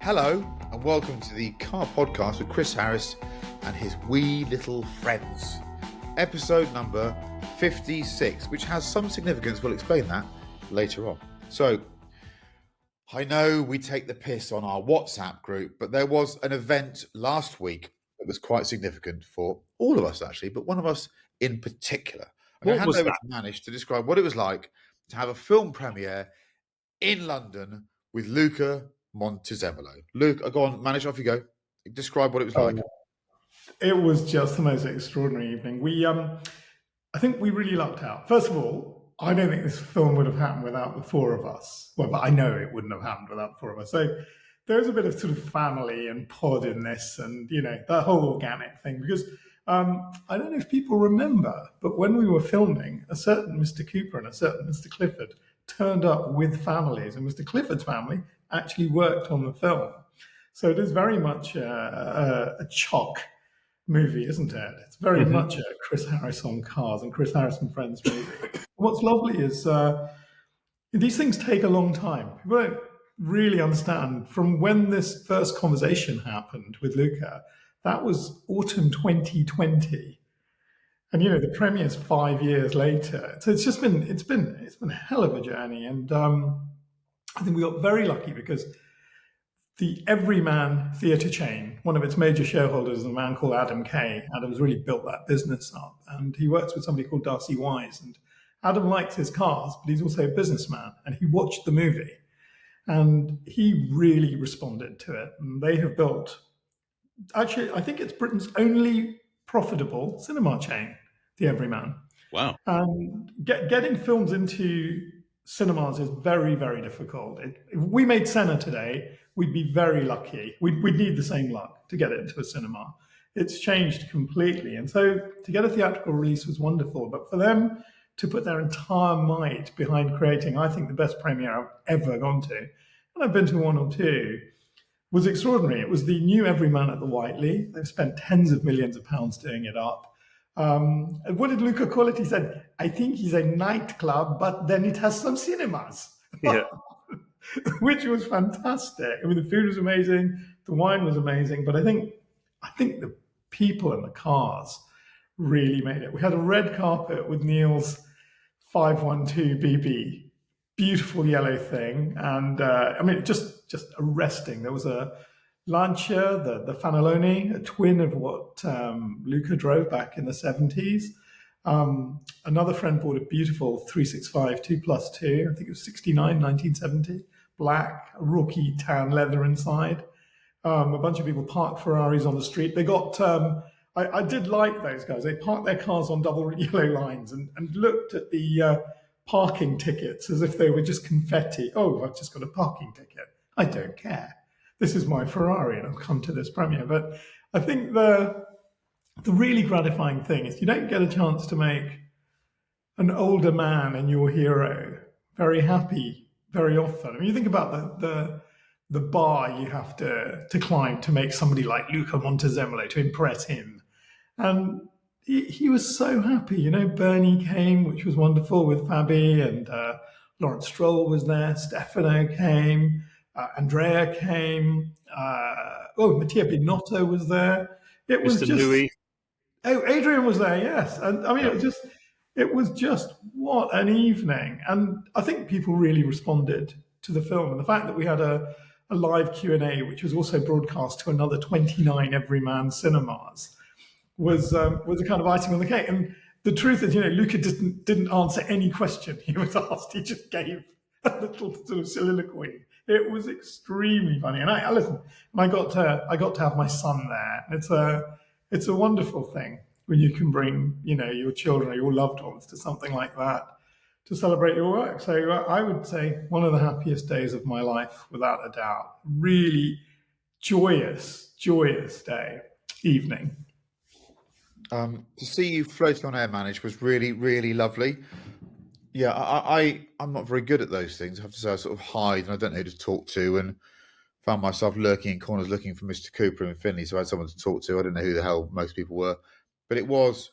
Hello and welcome to the Car Podcast with Chris Harris and his wee little friends. Episode number 56, which has some significance. We'll explain that later on. So, I know we take the piss on our WhatsApp group, but there was an event last week that was quite significant for all of us, actually, but one of us in particular. I'm going to hand over to Manish to describe what it was like to have a film premiere in London with Luca Montezemolo. Luke, go on, Manish, off you go. Describe what it was like. It was just the most extraordinary evening. I think we really lucked out. First of all, I don't think this film would have happened without the four of us. Well, but I know it wouldn't have happened without the four of us. So there's a bit of sort of family and pod in this, and that whole organic thing. Because I don't know if people remember, but when we were filming, a certain Mr. Cooper and a certain Mr. Clifford turned up with families, and Mr. Clifford's family actually worked on the film. So it is very much a chalk movie, isn't it? It's very much a Chris Harris on cars and Chris Harris and Friends movie. What's lovely is these things take a long time. People don't really understand from when this first conversation happened with Luca. That was autumn 2020. And the premiere's 5 years later. So it's been a hell of a journey. And I think we got very lucky because the Everyman theatre chain, one of its major shareholders is a man called Adam Kay. Adam's really built that business up, and he works with somebody called Darcy Wise. And Adam likes his cars, but he's also a businessman, and he watched the movie, and he really responded to it. And they have built, actually, I think it's Britain's only profitable cinema chain, the Everyman. Wow. And getting films into cinemas is very, very difficult. If we made Senna today, we'd be very lucky. We'd need the same luck to get it into a cinema. It's changed completely. And so to get a theatrical release was wonderful. But for them to put their entire might behind creating, I think, the best premiere I've ever gone to, and I've been to one or two, was extraordinary. It was the new Everyman at the Whiteley. They've spent tens of millions of pounds doing it up. And what did Luca call it? He said, I think he's a nightclub, but then it has some cinemas. Yeah. Which was fantastic. I mean, the food was amazing, the wine was amazing, but I think the people and the cars really made it. We had a red carpet with Neil's 512 BB, beautiful yellow thing, and just arresting. There was a Lancia, the Fanalone, a twin of what Luca drove back in the 70s. Another friend bought a beautiful 365 2+2, I think it was 69, 1970, black, rookie tan leather inside. A bunch of people parked Ferraris on the street. They got, I did like those guys. They parked their cars on double yellow lines and looked at the parking tickets as if they were just confetti. Oh, I've just got a parking ticket. I don't care. This is my Ferrari and I've come to this premiere. But I think the really gratifying thing is you don't get a chance to make an older man and your hero very happy very often. I mean, you think about the bar you have to climb to make somebody like Luca Montezemolo, to impress him. And he was so happy. Bernie came, which was wonderful, with Fabi, and Lawrence Stroll was there, Stefano came, Andrea came, Mattia Binotto was there. It was Mr. just Louis. Oh, Adrian was there, yes. And I mean, it was just what an evening. And I think people really responded to the film. And the fact that we had a live Q&A, which was also broadcast to another 29 Everyman cinemas, was a kind of icing on the cake. And the truth is, Luca didn't answer any question he was asked. He just gave a little sort of soliloquy. It was extremely funny. And I listened, and I got to have my son there. And it's a wonderful thing when you can bring, your children or your loved ones to something like that to celebrate your work. So I would say one of the happiest days of my life, without a doubt. Really joyous evening. To see you floating on air, Manish, was really, really lovely. Yeah, I'm not very good at those things. I have to say I sort of hide and I don't know who to talk to, and found myself lurking in corners looking for Mr. Cooper in Finley, so I had someone to talk to. I didn't know who the hell most people were. But it was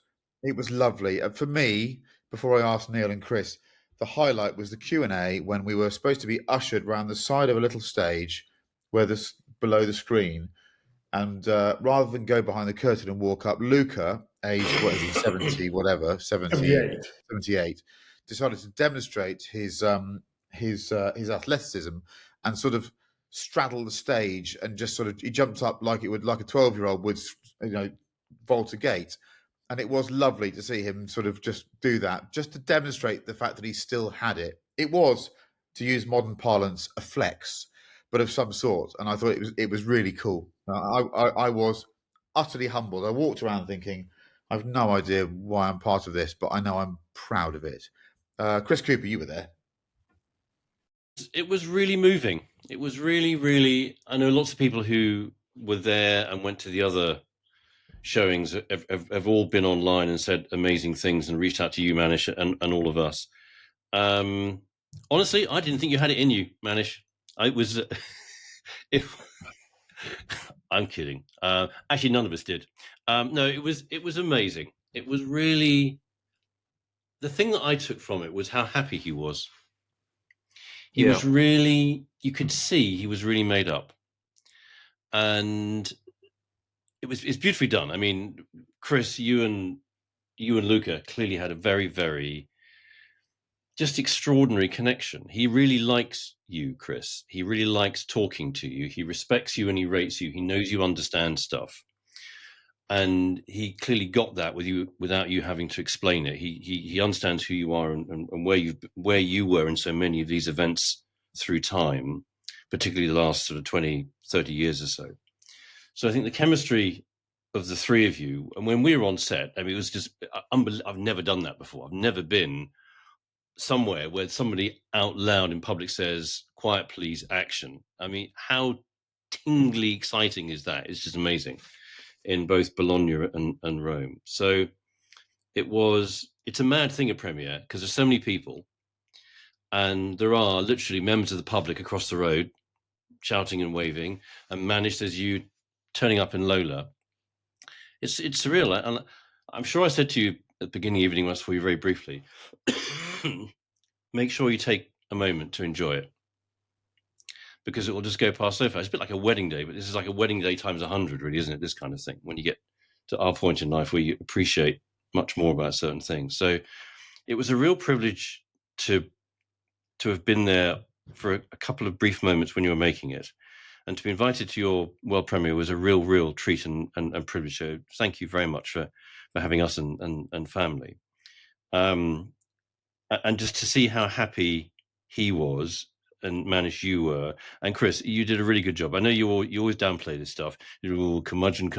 lovely. And for me, before I asked Neil and Chris, the highlight was the Q&A when we were supposed to be ushered round the side of a little stage where the below the screen. And rather than go behind the curtain and walk up, Luca, aged, what is he, 70, whatever, 78. 78, decided to demonstrate his athleticism and sort of straddle the stage and just sort of, he jumped up like it would, like a 12-year-old would, vault a gate. And it was lovely to see him sort of just do that, just to demonstrate the fact that he still had it. It was, to use modern parlance, a flex, but of some sort. And I thought it was really cool. I was utterly humbled. I walked around thinking, I've no idea why I'm part of this, but I know I'm proud of it. Chris Cooper, you were there. It was really moving. It was really, really. I know lots of people who were there and went to the other showings have all been online and said amazing things and reached out to you, Manish, and all of us. Honestly, I didn't think you had it in you, Manish. I was. I'm kidding. Actually, none of us did. No, it was amazing. It was really. The thing that I took from it was how happy he was. He was really. You could see he was really made up, and it's beautifully done. I mean, Chris, you and Luca clearly had a very, very just extraordinary connection. He really likes you, Chris. He really likes talking to you. He respects you and he rates you. He knows you understand stuff. And he clearly got that with you without you having to explain it. He understands who you are and where you were in so many of these events through time, particularly the last sort of 20, 30 years or so. So I think the chemistry of the three of you, and when we were on set, I mean, it was just unbelievable. I've never done that before. I've never been somewhere where somebody out loud in public says, "Quiet, please, action." I mean, how tingly exciting is that? It's just amazing in both Bologna and Rome. So it's a mad thing at premiere because there's so many people and there are literally members of the public across the road shouting and waving, and Manish, as you turning up in Lola. It's surreal. And I'm sure I said to you at the beginning of the evening when I saw you very briefly, make sure you take a moment to enjoy it because it will just go past so fast. It's a bit like a wedding day, but this is like a wedding day times 100, really, isn't it? This kind of thing, when you get to our point in life where you appreciate much more about certain things. So it was a real privilege to have been there for a couple of brief moments when you were making it. And to be invited to your world premiere was a real treat and privilege. So thank you very much for having us and family. And just to see how happy he was and Manish you were. And Chris, you did a really good job. I know you always downplay this stuff. Curmudgeon,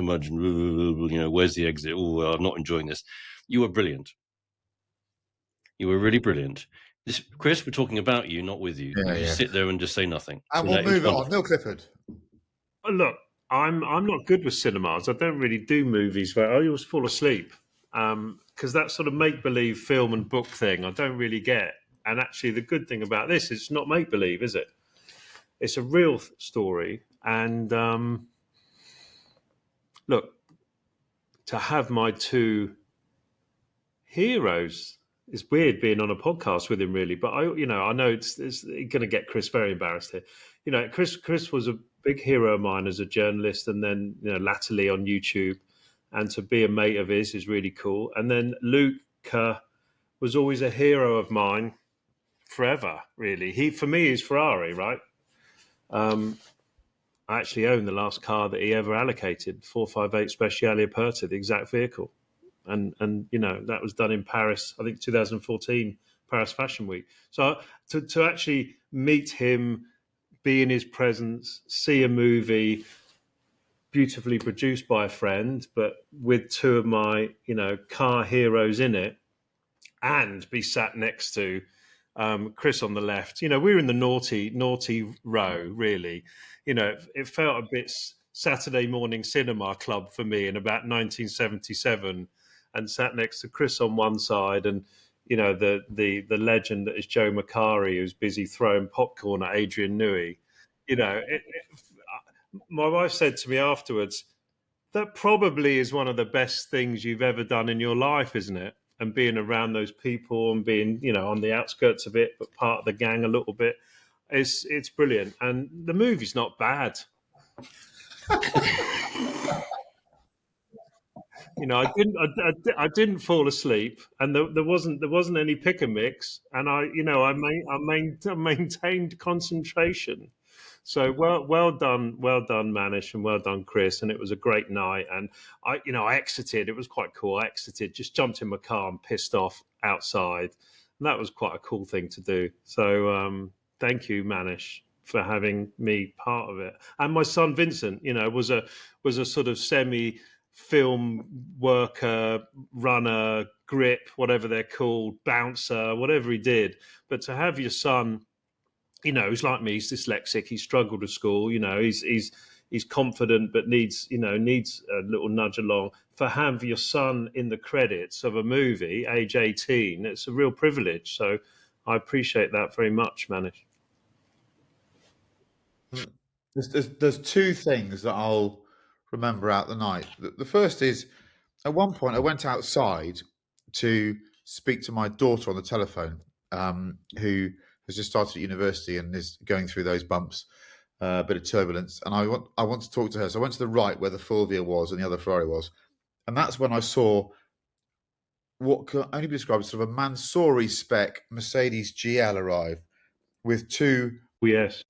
where's the exit? Oh, I'm not enjoying this. You were brilliant. You were really brilliant. Chris, we're talking about you, not with you. You just sit there and just say nothing. And we'll move it on. Neil Clifford. Look, I'm not good with cinemas. I don't really do movies where I always fall asleep because that sort of make-believe film and book thing I don't really get. And actually, the good thing about this is it's not make-believe, is it? It's a real story. And look, to have my two heroes, it's weird being on a podcast with him, really. But I know it's going to get Chris very embarrassed here. Chris was a big hero of mine as a journalist, and then latterly on YouTube. And to be a mate of his is really cool. And then Luca was always a hero of mine forever, really. He, for me, is Ferrari, right? I actually own the last car that he ever allocated, 458 Speciale Aperta, the exact vehicle. And that was done in Paris, I think 2014, Paris Fashion Week. So to actually meet him, be in his presence, see a movie beautifully produced by a friend, but with two of my, car heroes in it, and be sat next to Chris on the left. We were in the naughty row, really. It felt a bit Saturday morning cinema club for me in about 1977, and sat next to Chris on one side and the legend that is Joe Macari, who's busy throwing popcorn at Adrian Newey. My wife said to me afterwards, that probably is one of the best things you've ever done in your life, isn't it? And being around those people and being, on the outskirts of it, but part of the gang a little bit. It's brilliant. And the movie's not bad. You know, I didn't fall asleep, and there wasn't any pick and mix, and I maintained concentration. So well done, Manish, and well done, Chris. And it was a great night. And I exited. It was quite cool. I exited, just jumped in my car and pissed off outside, and that was quite a cool thing to do. So thank you, Manish, for having me part of it. And my son Vincent, was a sort of semi film worker, runner, grip, whatever they're called, bouncer, whatever he did. But to have your son, he's like me, he's dyslexic, he struggled at school, he's confident but needs a little nudge along. For have your son in the credits of a movie, age 18, it's a real privilege. So I appreciate that very much, Manish. There's two things that I'll remember out the night. The first is, at one point I went outside to speak to my daughter on the telephone, who has just started at university and is going through those bumps, a bit of turbulence. And I want to talk to her. So I went to the right where the Fulvia was and the other Ferrari was. And that's when I saw what can only be described as sort of a Mansouri spec Mercedes GL arrive with two Yes.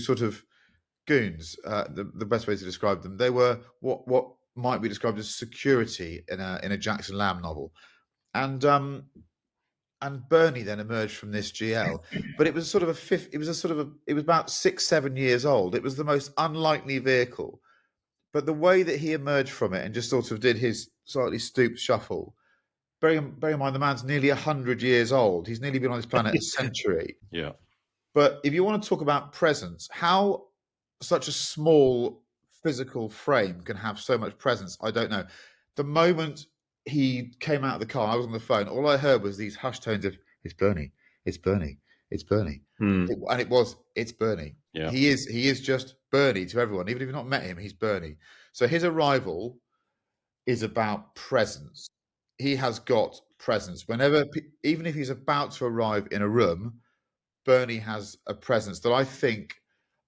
sort of goons. The best way to describe them, they were what might be described as security in a Jackson Lamb novel, and Bernie then emerged from this GL, but it was sort of it was about 6-7 years old. It was the most unlikely vehicle, but the way that he emerged from it and just sort of did his slightly stooped shuffle. Bear in mind, the man's nearly 100 years old. He's nearly been on this planet a century. Yeah. But if you want to talk about presence, how such a small physical frame can have so much presence, I don't know. The moment he came out of the car, I was on the phone. All I heard was these hushed tones of "It's Bernie, it's Bernie, it's Bernie," and it's Bernie. Yeah. He is just Bernie to everyone. Even if you've not met him, he's Bernie. So his arrival is about presence. He has got presence. Even if he's about to arrive in a room, Bernie has a presence that I think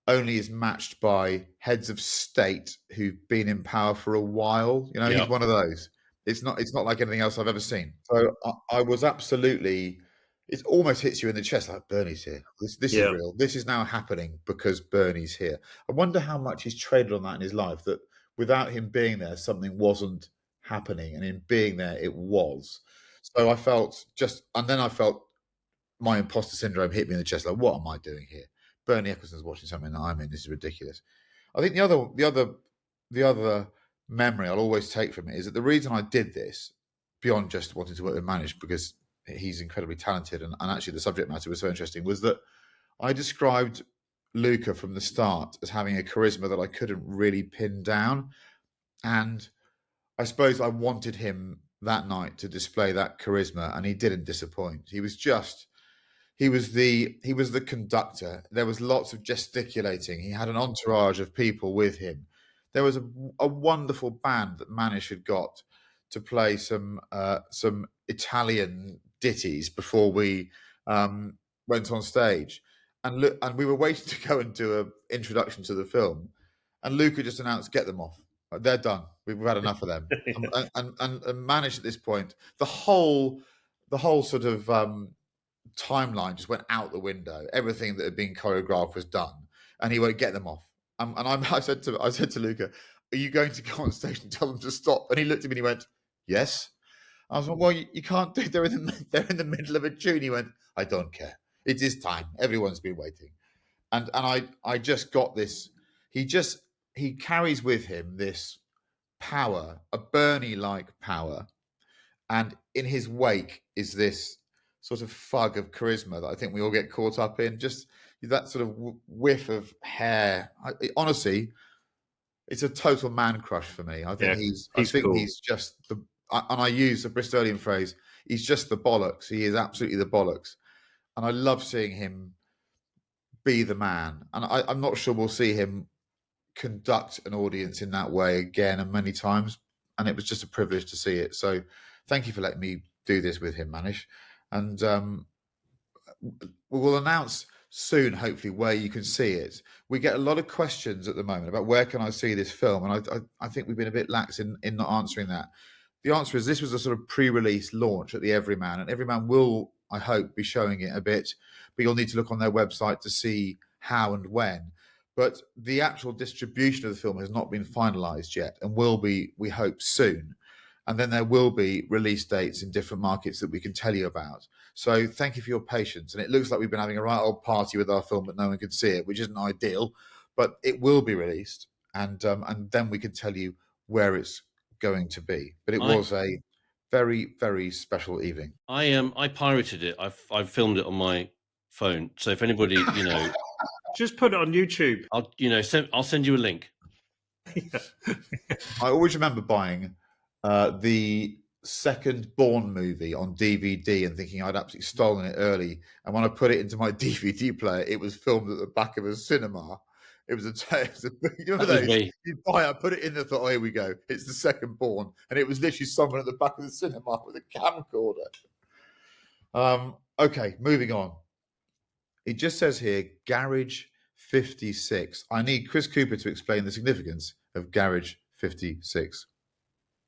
only is matched by heads of state who've been in power for a while. Yeah. He's one of those. It's not like anything else I've ever seen. So I was absolutely. It almost hits you in the chest, like Bernie's here. This is real. This is now happening because Bernie's here. I wonder how much he's traded on that in his life. That without him being there, something wasn't happening, and in being there, it was. So I felt I felt my imposter syndrome hit me in the chest. Like, what am I doing here? Bernie Eccleston's watching something that I'm in. This is ridiculous. I think the other memory I'll always take from it is that the reason I did this, beyond just wanting to work with Manish, because he's incredibly talented and actually the subject matter was so interesting, was that I described Luca from the start as having a charisma that I couldn't really pin down. And I suppose I wanted him that night to display that charisma, and he didn't disappoint. He was the conductor. There was lots of gesticulating. He had an entourage of people with him. There was a wonderful band that Manish had got to play some Italian ditties before we went on stage, and we were waiting to go and do an introduction to the film, and Luca just announced, "Get them off. They're done. We've had enough of them." and Manish at this point, the whole sort of timeline just went out the window. Everything that had been choreographed was done, and he won't get them off. I said to Luca, "Are you going to go on stage and tell them to stop?" And he looked at me and he went, "Yes." I was like, "Well, you can't do. They're in the middle of a tune." He went, "I don't care. It is time. Everyone's been waiting." And I just got this. He carries with him this power, a Bernie-like power, and in his wake is this sort of fug of charisma that I think we all get caught up in. Just that sort of whiff of hair. Honestly, it's a total man crush for me. I think he's cool. He's just and I use the Bristolian phrase, he's just the bollocks. He is absolutely the bollocks. And I love seeing him be the man. And I'm not sure we'll see him conduct an audience in that way again and many times. And it was just a privilege to see it. So thank you for letting me do this with him, Manish. And we will announce soon, hopefully, where you can see it. We get a lot of questions at the moment about where can I see this film, and I think we've been a bit lax in not answering that. The answer is this was a sort of pre-release launch at the Everyman, and Everyman will, I hope, be showing it a bit, but you'll need to look on their website to see how and when. But the actual distribution of the film has not been finalised yet, and will be, we hope, soon. And then there will be release dates in different markets that we can tell you about. So thank you for your patience. And it looks like we've been having a right old party with our film, but no one could see it, which isn't ideal. But it will be released, and then we can tell you where it's going to be. But it was a very, very special evening. I pirated it. I've filmed it on my phone. So if anybody, Just put it on YouTube. I'll send you a link. I always remember buying the second Bourne movie on DVD and thinking I'd absolutely stolen it early. And when I put it into my DVD player, it was filmed at the back of a cinema. It was you know those? You buy it, put it in there, thought, oh, here we go. It's the second Bourne. And it was literally someone at the back of the cinema with a camcorder. Okay, moving on. It just says here, Garage 56. I need Chris Cooper to explain the significance of Garage 56.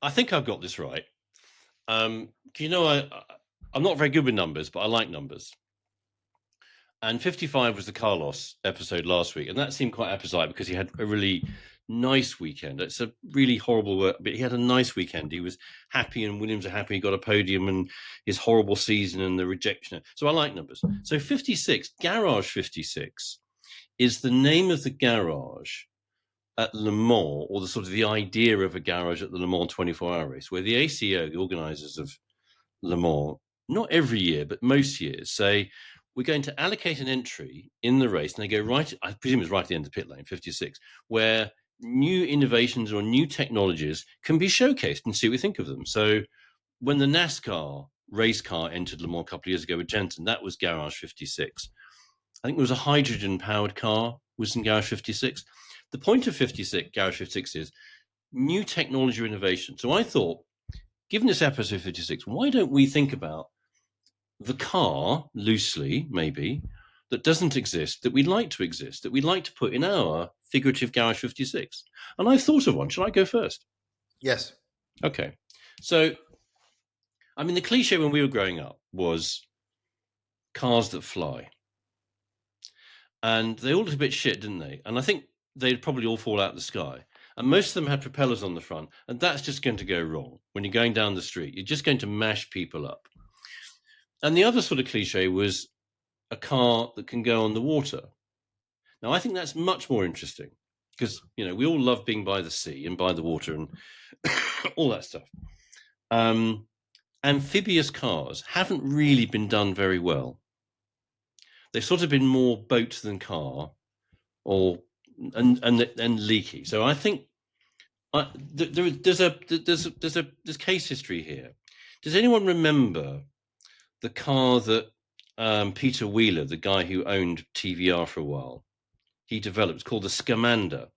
I think I've got this right. I'm not very good with numbers, but I like numbers. And 55 was the Carlos episode last week, and that seemed quite apposite because he had a really nice weekend. It's a really horrible work, but he had a nice weekend. He was happy, and Williams are happy. He got a podium, and his horrible season and the rejection. So I like numbers. So 56, Garage 56, is the name of the garage at Le Mans, or the sort of the idea of a garage at the Le Mans 24-hour race, where the ACO, the organisers of Le Mans, not every year, but most years, say, we're going to allocate an entry in the race, and they go right, I presume it's right at the end of pit lane, 56, where new innovations or new technologies can be showcased and see what we think of them. So when the NASCAR race car entered Le Mans a couple of years ago with Jensen, that was Garage 56. I think there was a hydrogen-powered car was in Garage 56. The point of Garage 56 is new technology or innovation. So I thought, given this episode 56, why don't we think about the car, loosely, maybe, that doesn't exist, that we'd like to exist, that we'd like to put in our figurative Garage 56? And I've thought of one. Shall I go first? Yes. Okay. So, I mean, the cliche when we were growing up was cars that fly. And they all looked a bit shit, didn't they? And I think they'd probably all fall out of the sky. And most of them had propellers on the front. And that's just going to go wrong. When you're going down the street, you're just going to mash people up. And the other sort of cliche was a car that can go on the water. Now, I think that's much more interesting because, we all love being by the sea and by the water and all that stuff. Amphibious cars haven't really been done very well. They've sort of been more boat than car, and leaky. So I think there's case history here. Does anyone remember the car that Peter Wheeler, the guy who owned TVR for a while, he developed? It's called the Scamander.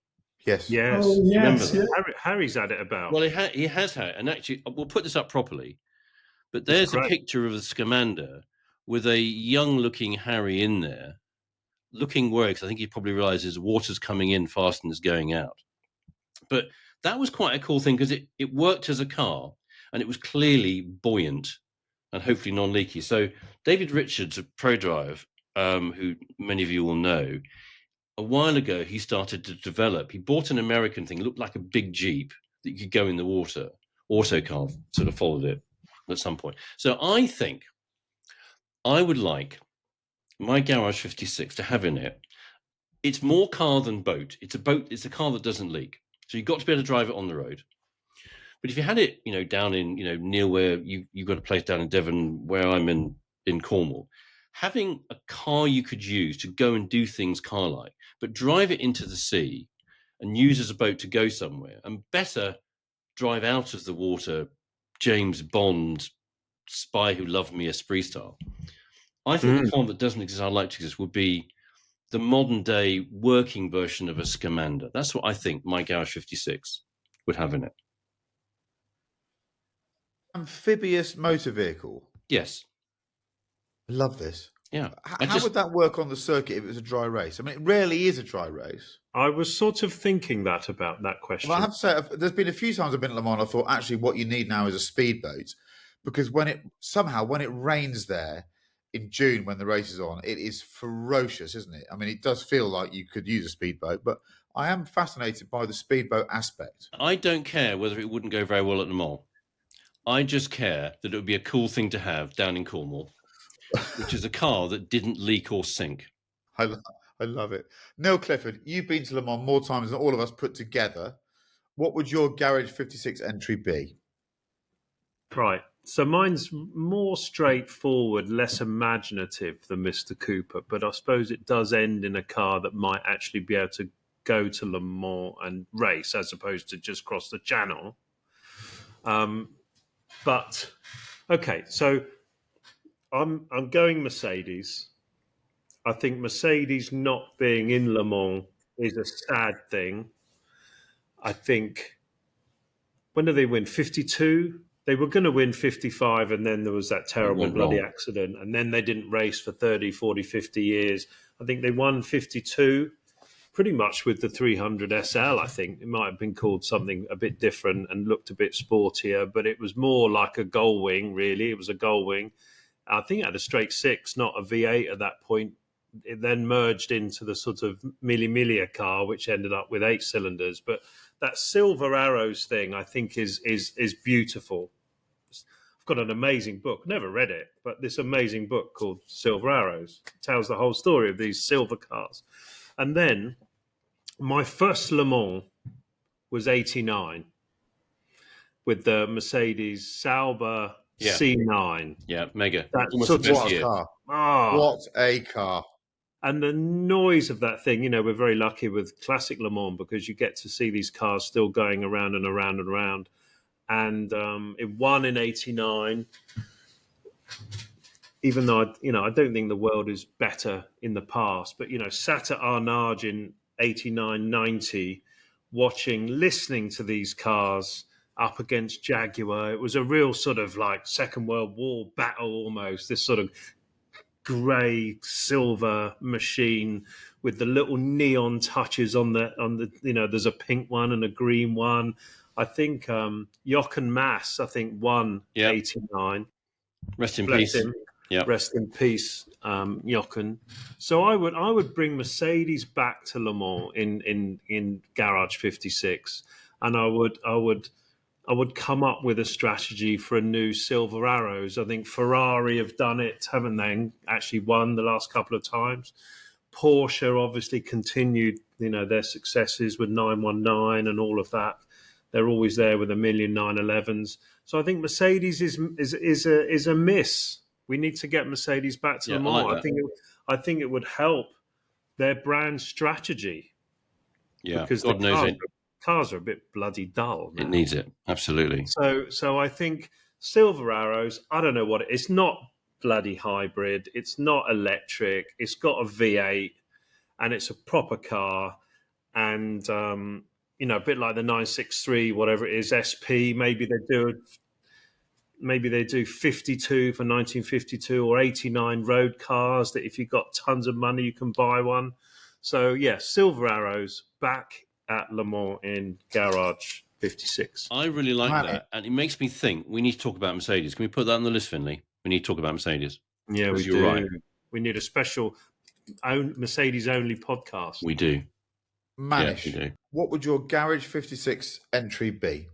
Yes. Yes. Oh, yes. Yeah. Harry's had it about. Well, he has had it. And actually, we'll put this up properly. But there's a picture of the Scamander with a young-looking Harry in there, looking worried, because I think he probably realizes water's coming in faster than it's going out. But that was quite a cool thing because it worked as a car, and it was clearly buoyant and hopefully non-leaky. So David Richards of ProDrive, who many of you will know, a while ago he started to develop. He bought an American thing, looked like a big Jeep that you could go in the water. Autocar sort of followed it at some point. So I think I would like my Garage 56 to have in it. It's more car than boat. It's a boat. It's a car that doesn't leak. So you've got to be able to drive it on the road. But if you had it, down in, near where you've got a place down in Devon, where I'm in Cornwall, having a car you could use to go and do things car-like, but drive it into the sea and use as a boat to go somewhere, and better drive out of the water, James Bond, Spy Who Loved Me, Esprit style. I think the car that doesn't exist, I'd like to exist, would be the modern day working version of a Scamander. That's what I think my Garage 56 would have in it. Amphibious motor vehicle. Yes. I love this. Yeah. How would that work on the circuit if it was a dry race? I mean, it rarely is a dry race. I was sort of thinking that about that question. Well, I have to say, there's been a few times I've been at Le Mans, I thought, actually, what you need now is a speedboat, because when it rains there in June when the race is on, it is ferocious, isn't it? I mean, it does feel like you could use a speedboat, but I am fascinated by the speedboat aspect. I don't care whether it wouldn't go very well at Le Mans. I just care that it would be a cool thing to have down in Cornwall, which is a car that didn't leak or sink. I love it. Neil Clifford, you've been to Le Mans more times than all of us put together. What would your Garage 56 entry be? Right. So mine's more straightforward, less imaginative than Mr. Cooper, but I suppose it does end in a car that might actually be able to go to Le Mans and race as opposed to just cross the channel. But okay, so I'm going Mercedes. I think Mercedes not being in Le Mans is a sad thing. I think, when did they win? 52? They were going to win 55, and then there was that terrible bloody accident. And then they didn't race for 30, 40, 50 years. I think they won 52, pretty much with the 300 SL, I think. It might have been called something a bit different and looked a bit sportier, but it was more like a gull wing, really. It was a gull wing. I think it had a straight six, not a V8 at that point. It then merged into the sort of Mille Miglia car, which ended up with 8 cylinders. But that Silver Arrows thing, I think, is beautiful. I've got an amazing book, never read it, but this amazing book called Silver Arrows. It tells the whole story of these silver cars. And then my first Le Mans was 89 with the Mercedes Sauber C9. Yeah, mega. That's Almost sort the of best year. Car. Oh, What a car. and the noise of that thing, we're very lucky with Classic Le Mans because you get to see these cars still going around and around and around. And it won in 89, even though, I don't think the world is better in the past. But, sat at Arnage in 89, 90, listening to these cars up against Jaguar. It was a real sort of like Second World War battle almost, this sort of grey silver machine with the little neon touches on the there's a pink one and a green one. I think Jochen Mass won 89. Rest in Bless peace. him. Rest in peace, Jochen. So I would bring Mercedes back to Le Mans in Garage 56, and I would come up with a strategy for a new Silver Arrows. I think Ferrari have done it, haven't they? And actually won the last couple of times. Porsche obviously continued, their successes with 919 and all of that. They're always there with a million 911s. So I think Mercedes is a miss. We need to get Mercedes back to Le Mans. like I think it would help their brand strategy. Yeah, because God knows it. Cars are a bit bloody dull now. It needs it, absolutely. So I think Silver Arrows, I don't know what it is. It's not bloody hybrid. It's not electric. It's got a V8 and it's a proper car. And, a bit like the 963, whatever it is, SP, maybe they do 52 for 1952 or 89 road cars that if you've got tons of money, you can buy one. So, Silver Arrows back at Le Mans in Garage 56. I really like that. And it makes me think we need to talk about Mercedes. Can we put that on the list, Finley? We need to talk about Mercedes. Yeah, we you're do. Right. We need a special Mercedes-only podcast. We do. Manish, we do. What would your Garage 56 entry be?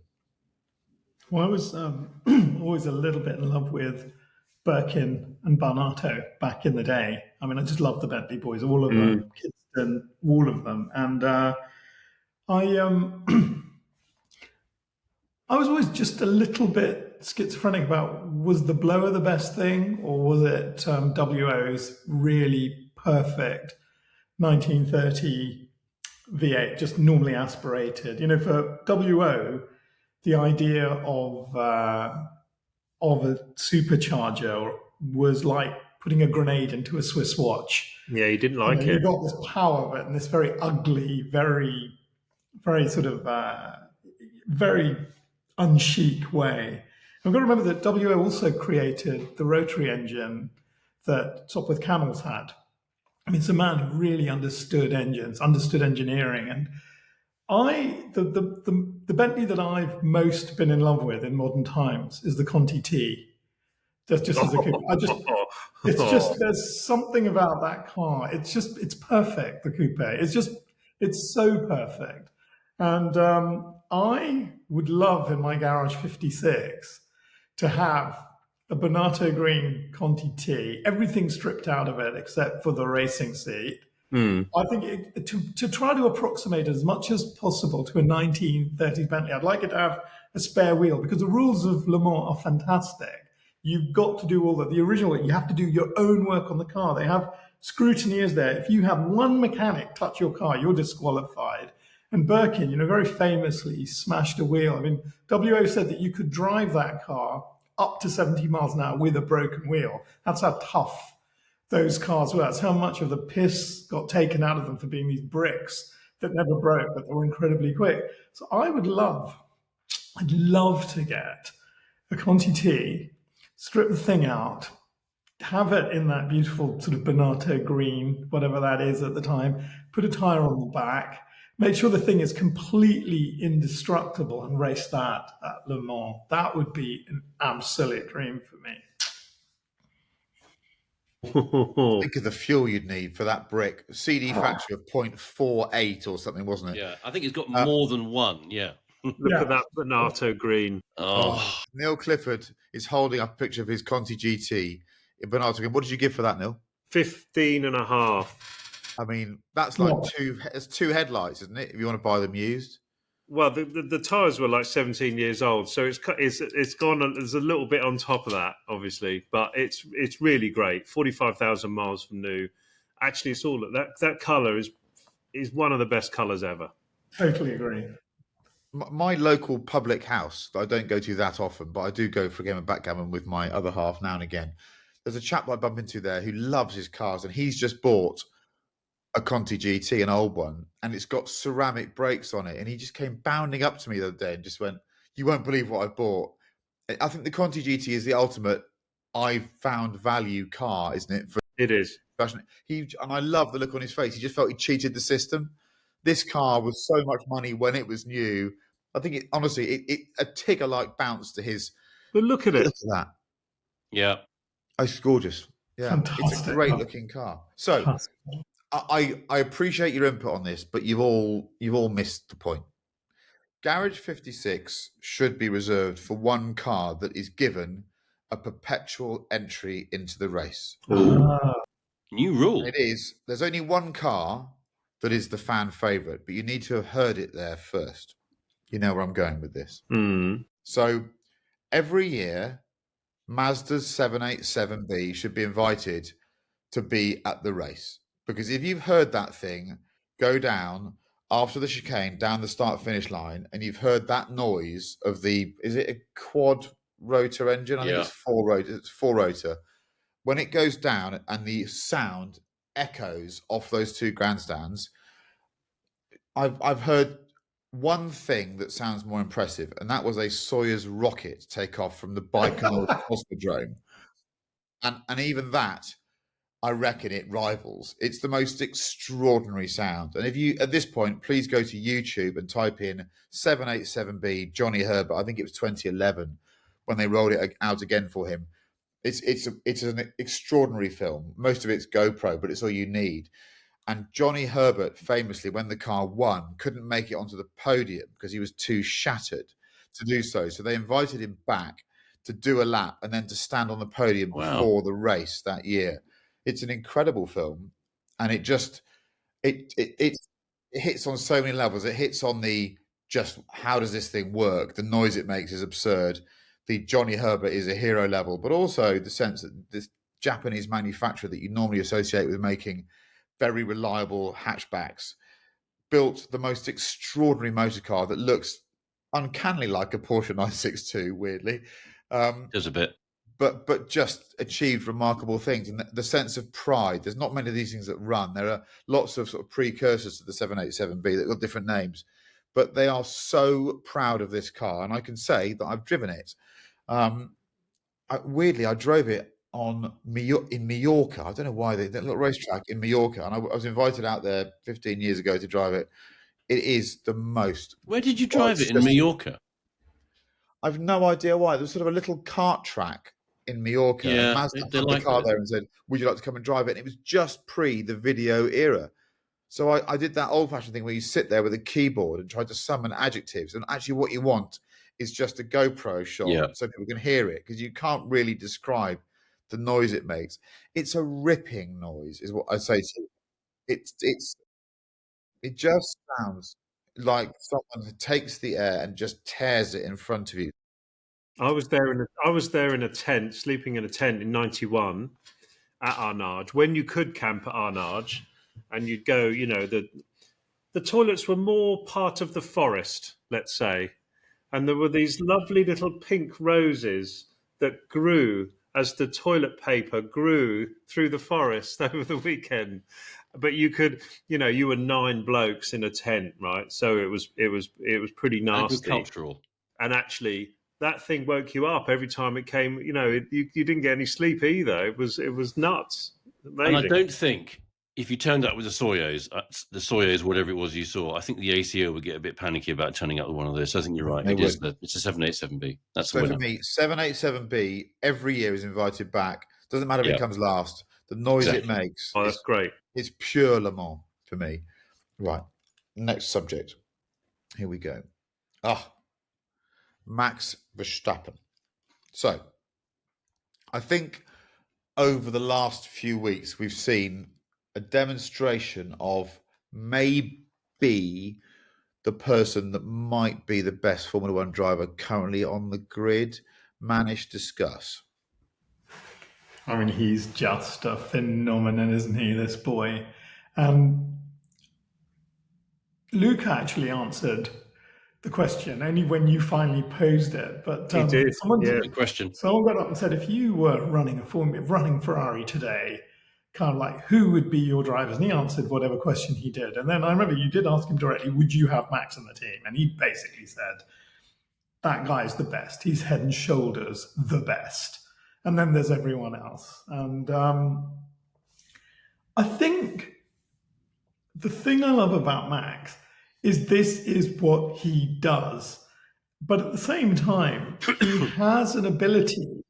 Well, I was always a little bit in love with Birkin and Barnato back in the day. I mean, I just love the Bentley boys, all of them, Kidston, all of them. And I was always just a little bit schizophrenic about, was the blower the best thing, or was it WO's really perfect 1930 V8, just normally aspirated? For WO, the idea of a supercharger was like putting a grenade into a Swiss watch. Yeah, you didn't like it. You got this power of it in this very ugly, very, very sort of very unchic way. I've got to remember that WO also created the rotary engine that Sopwith Camels had. I mean, it's a man who really understood engines, understood engineering, and the Bentley that I've most been in love with in modern times is the Conti T. Just as a coupe. It's just there's something about that car. It's perfect. The coupe. It's so perfect. And I would love in my garage 56 to have a Bonato green Conti T, everything stripped out of it except for the racing seat. I think to try to approximate as much as possible to a 1930s Bentley, I'd like it to have a spare wheel because the rules of Le Mans are fantastic. You've got to do all the original. You have to do your own work on the car. They have scrutineers there. If you have one mechanic touch your car, you're disqualified. And Birkin, very famously smashed a wheel. I mean, WO said that you could drive that car up to 70 miles an hour with a broken wheel. That's how tough those cars were. That's how much of the piss got taken out of them for being these bricks that never broke, but they were incredibly quick. So I'd love to get a Conti T, strip the thing out, have it in that beautiful sort of Bonato green, whatever that is at the time, put a tyre on the back, make sure the thing is completely indestructible and race that at Le Mans. That would be an absolute dream for me. Think of the fuel you'd need for that brick. CD factor of 0.48 or something, wasn't it? Yeah, I think it's got more than one. Yeah. Look at that Bonato green. Neil Clifford is holding up a picture of his Conti GT in Bonato green. What did you give for that, Neil? 15.5. I mean, that's like two headlights, isn't it? If you want to buy them used. Well, the tyres were like 17 years old, so it's gone. There's a little bit on top of that, obviously, but it's really great. 45,000 miles from new. Actually, it's all that colour is one of the best colours ever. Totally agree. My local public house, I don't go to that often, but I do go for a game of backgammon with my other half now and again. There's a chap I bump into there who loves his cars, and he's just bought a Conti GT, an old one, and it's got ceramic brakes on it. And he just came bounding up to me the other day and just went, "You won't believe what I bought." I think the Conti GT is the ultimate I've found value car, isn't it? It is. And I love the look on his face. He just felt he cheated the system. This car was so much money when it was new. I think it a Tigger-like bounce to his. But look at it. Look at that. Yeah. Oh, it's gorgeous. Yeah, Fantastic. It's a great looking car. So I appreciate your input on this, but you've all missed the point. Garage 56 should be reserved for one car that is given a perpetual entry into the race. New rule. It is. There's only one car that is the fan favourite, but you need to have heard it there first. You know where I'm going with this. So every year, Mazda's 787B should be invited to be at the race. Because if you've heard that thing go down after the chicane, down the start-finish line, and you've heard that noise of is it a quad rotor engine? I think it's four rotor. When it goes down and the sound echoes off those two grandstands, I've heard one thing that sounds more impressive, and that was a Soyuz rocket take off from the Baikonur Cosmodrome. And even that, I reckon it rivals. It's the most extraordinary sound. And if you, at this point, please go to YouTube and type in 787B Johnny Herbert. I think it was 2011 when they rolled it out again for him. It's an extraordinary film. Most of it's GoPro, but it's all you need. And Johnny Herbert, famously, when the car won, couldn't make it onto the podium because he was too shattered to do so. So they invited him back to do a lap and then to stand on the podium before the race that year. It's an incredible film, and it hits on so many levels. It hits on the just how does this thing work? The noise it makes is absurd. The Johnny Herbert is a hero level, but also the sense that this Japanese manufacturer that you normally associate with making very reliable hatchbacks built the most extraordinary motor car that looks uncannily like a Porsche 962, weirdly. There's a bit. But just achieved remarkable things. And the sense of pride, there's not many of these things that run. There are lots of sort of precursors to the 787B that got different names. But they are so proud of this car. And I can say that I've driven it. Weirdly, I drove it in Mallorca. I don't know why that little racetrack in Mallorca, and I was invited out there 15 years ago to drive it. It is the most. Where did you Well, drive it's it in just. Mallorca? I've no idea why. There's sort of a little kart track in Mallorca, and Yeah, Mazda they had the like car those. there and said, "Would you like to come and drive it?" And it was just pre the video era. So I did that old-fashioned thing where you sit there with a keyboard and try to summon adjectives, and actually what you want is just a GoPro shot Yeah, so people can hear it, because you can't really describe the noise it makes. It's a ripping noise, is what I say to you. It just sounds like someone takes the air and just tears it in front of you. I was there in a tent, sleeping in a tent in '91 at Arnage, when you could camp at Arnage, and you'd go. The toilets were more part of the forest, let's say, and there were these lovely little pink roses that grew as the toilet paper grew through the forest over the weekend. But you were 9 blokes in a tent, right? So it was pretty nasty. agricultural. And actually, that thing woke you up every time it came. You didn't get any sleep either. It was nuts, And I amazing. don't think if you turned up with the Soyuz, whatever it was you saw, I think the ACO would get a bit panicky about turning up with one of those. So I think you're right. They would. It's a 787B. That's the So for winner. me, 787B every year is invited back. Doesn't matter if Yeah, it comes last. The noise it exactly. makes Oh, that's great. is pure Le Mans for me. Right. Next subject. Here we go. Max Verstappen. So I think over the last few weeks, we've seen a demonstration of maybe the person that might be the best Formula One driver currently on the grid. Manish, discuss. I mean, he's just a phenomenon, isn't he, this boy? Um, Luca actually answered the question only when you finally posed it. But He did, yeah. Good question. someone got up and said, if you were running Ferrari today, kind of like who would be your drivers? And he answered whatever question he did. And then I remember you did ask him directly, would you have Max on the team? And he basically said, that guy's the best. He's head and shoulders the best. And then there's everyone else. And I think the thing I love about Max is this is what he does. But at the same time, he has an ability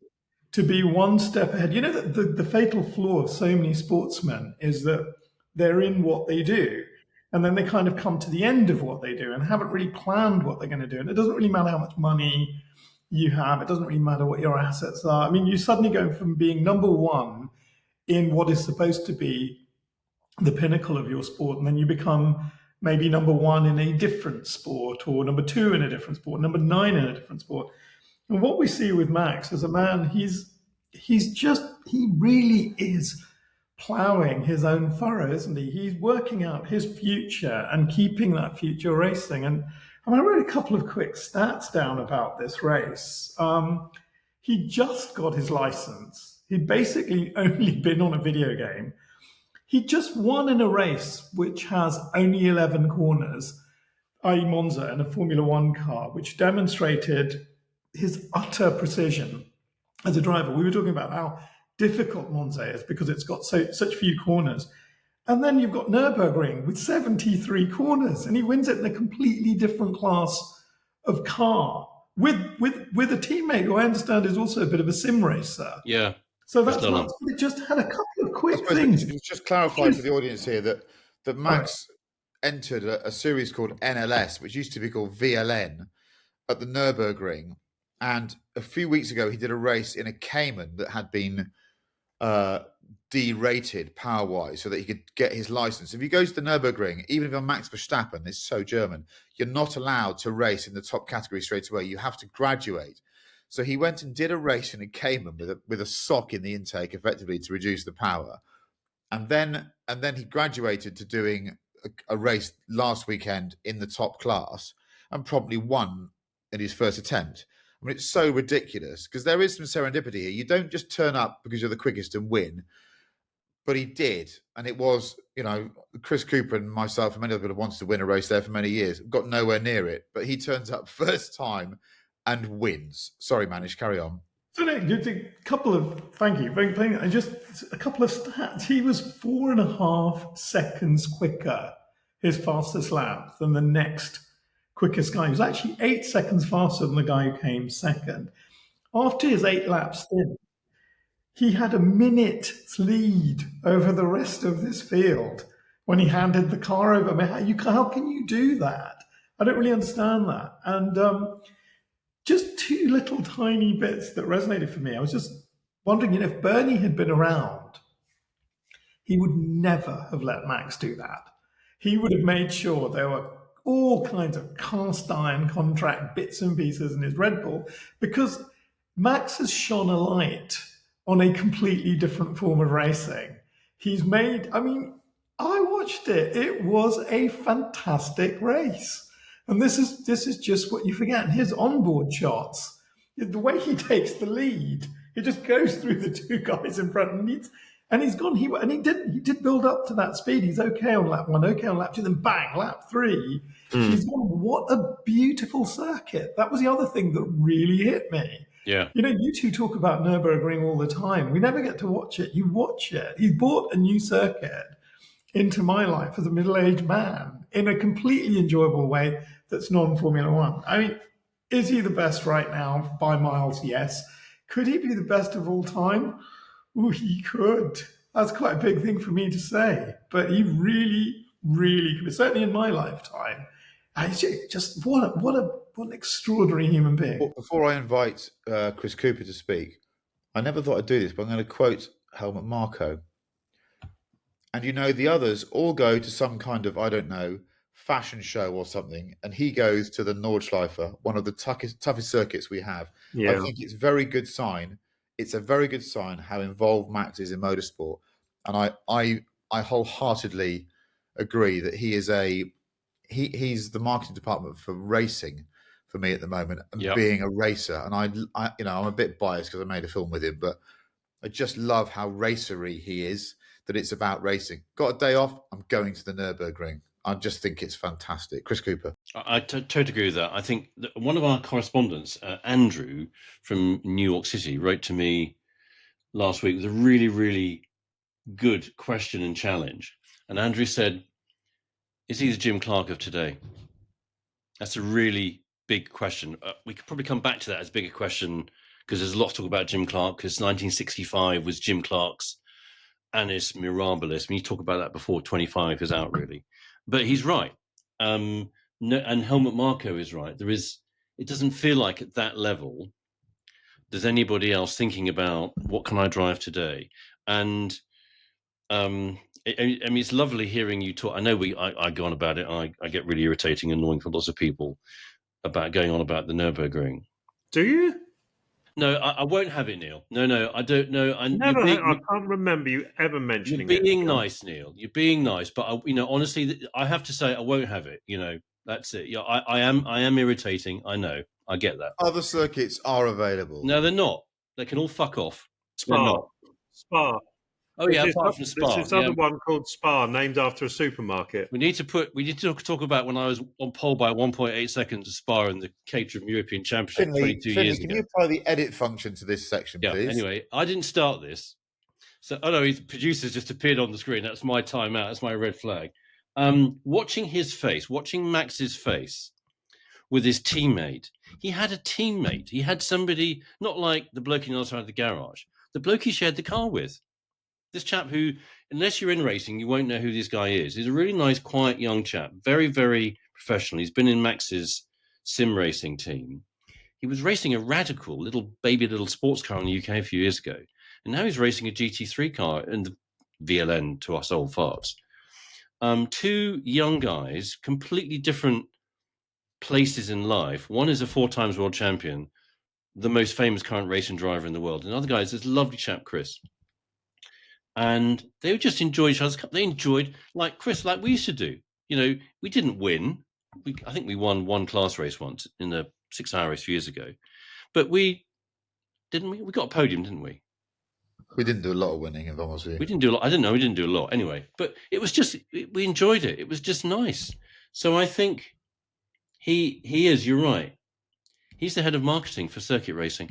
to be one step ahead. You know, that the fatal flaw of so many sportsmen is that they're in what they do. And then they kind of come to the end of what they do and haven't really planned what they're going to do. And it doesn't really matter how much money you have. It doesn't really matter what your assets are. I mean, you suddenly go from being number one in what is supposed to be the pinnacle of your sport, and then you become maybe number one in a different sport, or number two in a different sport, number nine in a different sport. And what we see with Max as a man, he really is plowing his own furrow, isn't he? He's working out his future and keeping that future racing. And I wrote a couple of quick stats down about this race. He just got his license. He'd basically only been on a video game. He just won in a race which has only 11 corners, i.e. Monza, in a Formula One car, which demonstrated his utter precision as a driver. We were talking about how difficult Monza is because it's got such few corners. And then you've got Nürburgring with 73 corners, and he wins it in a completely different class of car with a teammate who I understand is also a bit of a sim racer. Yeah. So that's nuts. It just had a couple of I quick suppose things. it's just clarify for the audience here that Max entered a series called NLS, which used to be called VLN, at the Nürburgring. And a few weeks ago, he did a race in a Cayman that had been derated power-wise so that he could get his license. If you go to the Nürburgring, even if you're Max Verstappen, it's so German, you're not allowed to race in the top category straight away. You have to graduate. So he went and did a race in a Cayman with a sock in the intake, effectively to reduce the power, and then he graduated to doing a race last weekend in the top class and probably won in his first attempt. I mean, it's so ridiculous because there is some serendipity here. You don't just turn up because you're the quickest and win, but he did, and it was, Chris Cooper and myself and many other people have wanted to win a race there for many years, got nowhere near it, but he turns up first time and wins. Sorry, Manish, carry on. So no, just a couple of thank you. Just a couple of stats. He was 4.5 seconds quicker his fastest lap than the next quickest guy. He was actually 8 seconds faster than the guy who came second. After his 8 lap stint, he had a minute's lead over the rest of this field when he handed the car over. I mean, how can you do that? I don't really understand that. And just two little tiny bits that resonated for me. I was just wondering, if Bernie had been around, he would never have let Max do that. He would have made sure there were all kinds of cast iron contract bits and pieces in his Red Bull, because Max has shone a light on a completely different form of racing. He's made, I mean, I watched it. It was a fantastic race. And this is just what you forget. And his onboard shots, the way he takes the lead, he just goes through the two guys in front and he's gone. He did build up to that speed. He's okay on lap 1, okay on lap 2, then bang, lap 3. He's gone. What a beautiful circuit. That was the other thing that really hit me. Yeah. You two talk about Nürburgring all the time. We never get to watch it. You watch it. He brought a new circuit into my life as a middle-aged man in a completely enjoyable way that's non-Formula One. I mean, is he the best right now? By miles, yes. Could he be the best of all time? Oh, he could. That's quite a big thing for me to say. But he really, really could. Certainly in my lifetime. Just what an extraordinary human being. Well, before I invite Chris Cooper to speak, I never thought I'd do this, but I'm going to quote Helmut Marko. And the others all go to some kind of, I don't know, fashion show or something, and he goes to the Nordschleife, one of the toughest circuits we have. Yeah. I think it's a very good sign. It's a very good sign how involved Max is in motorsport, and I wholeheartedly agree that he's the marketing department for racing for me at the moment, and being a racer. And I'm a bit biased because I made a film with him, but I just love how racery he is. That it's about racing. Got a day off, I'm going to the Nürburgring. I just think it's fantastic. Chris Cooper. I totally agree with that. I think that one of our correspondents, Andrew from New York City, wrote to me last week with a really, really good question and challenge. And Andrew said, is he the Jim Clark of today? That's a really big question. We could probably come back to that as a bigger question, because there's a lot to talk about Jim Clark, because 1965 was Jim Clark's Annus Mirabilis. When you talk about that before 25 is out, really. But he's right. And Helmut Marko is right. It doesn't feel like at that level there's anybody else thinking about what can I drive today. And I mean, it's lovely hearing you talk. I know I go on about it. I get really irritating and annoying for lots of people about going on about the Nürburgring. Do you? No, I won't have it, Neil. No, I don't know. I can't remember you ever mentioning it. You're being nice, Neil. You're being nice, but honestly, I have to say I won't have it. That's it. Yeah, I am irritating. I know. I get that. Other circuits are available. No, they're not. They can all fuck off. Spa. Oh yeah, apart from Spa. There's this other one called Spa, named after a supermarket. We need to talk about when I was on pole by 1.8 seconds to Spa in the Caterham European Championship 22 years ago. Can you apply the edit function to this section, please? Anyway, I didn't start this. So, his producers just appeared on the screen. That's my timeout. That's my red flag. Watching his face, watching Max's face with his teammate. He had a teammate. He had somebody, not like the bloke on the other side of the garage, the bloke he shared the car with. This chap who, unless you're in racing, you won't know who this guy is. He's a really nice, quiet young chap, very, very professional. He's been in Max's sim racing team. He was racing a radical little sports car in the UK a few years ago. And now he's racing a GT3 car in the VLN to us old farts. Two young guys, completely different places in life. One is a 4 times world champion, the most famous current racing driver in the world. And the other guy is this lovely chap, Chris. And they would just enjoy each other's. They enjoyed, like Chris, like we used to do. We didn't win. I think we won one class race once in the 6-hour race a few years ago. But we got a podium, didn't we? We didn't do a lot of winning, if I'm honest with you. We didn't do a lot. I don't know. We didn't do a lot anyway. But it was just, we enjoyed it. It was just nice. So I think he is, you're right. He's the head of marketing for circuit racing.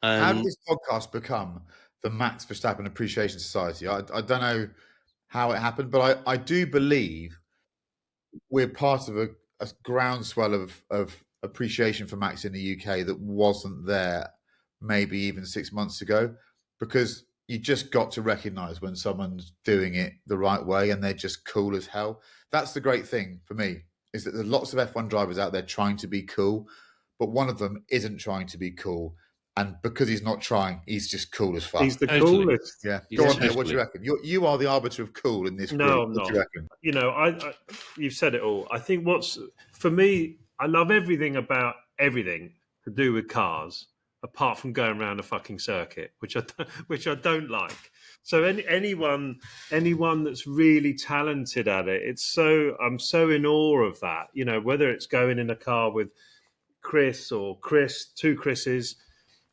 How did And this podcast become the Max Verstappen Appreciation Society? I don't know how it happened, but I do believe we're part of a groundswell of appreciation for Max in the UK that wasn't there maybe even 6 months ago, because you just got to recognise when someone's doing it the right way and they're just cool as hell. That's the great thing for me, is that there's lots of F1 drivers out there trying to be cool, but one of them isn't trying to be cool. And because he's not trying, he's just cool as fuck. He's the totally, coolest. Yeah. he's Go on, Neil. What do you totally. reckon? You are the arbiter of cool in this No, group. I'm What do not. you reckon? You know, you've said it all. I think what's for me, I love everything about everything to do with cars, apart from going around a fucking circuit, which I don't like. So anyone that's really talented at it, I'm so in awe of that. You know, whether it's going in a car with Chris or Chris, two Chris's,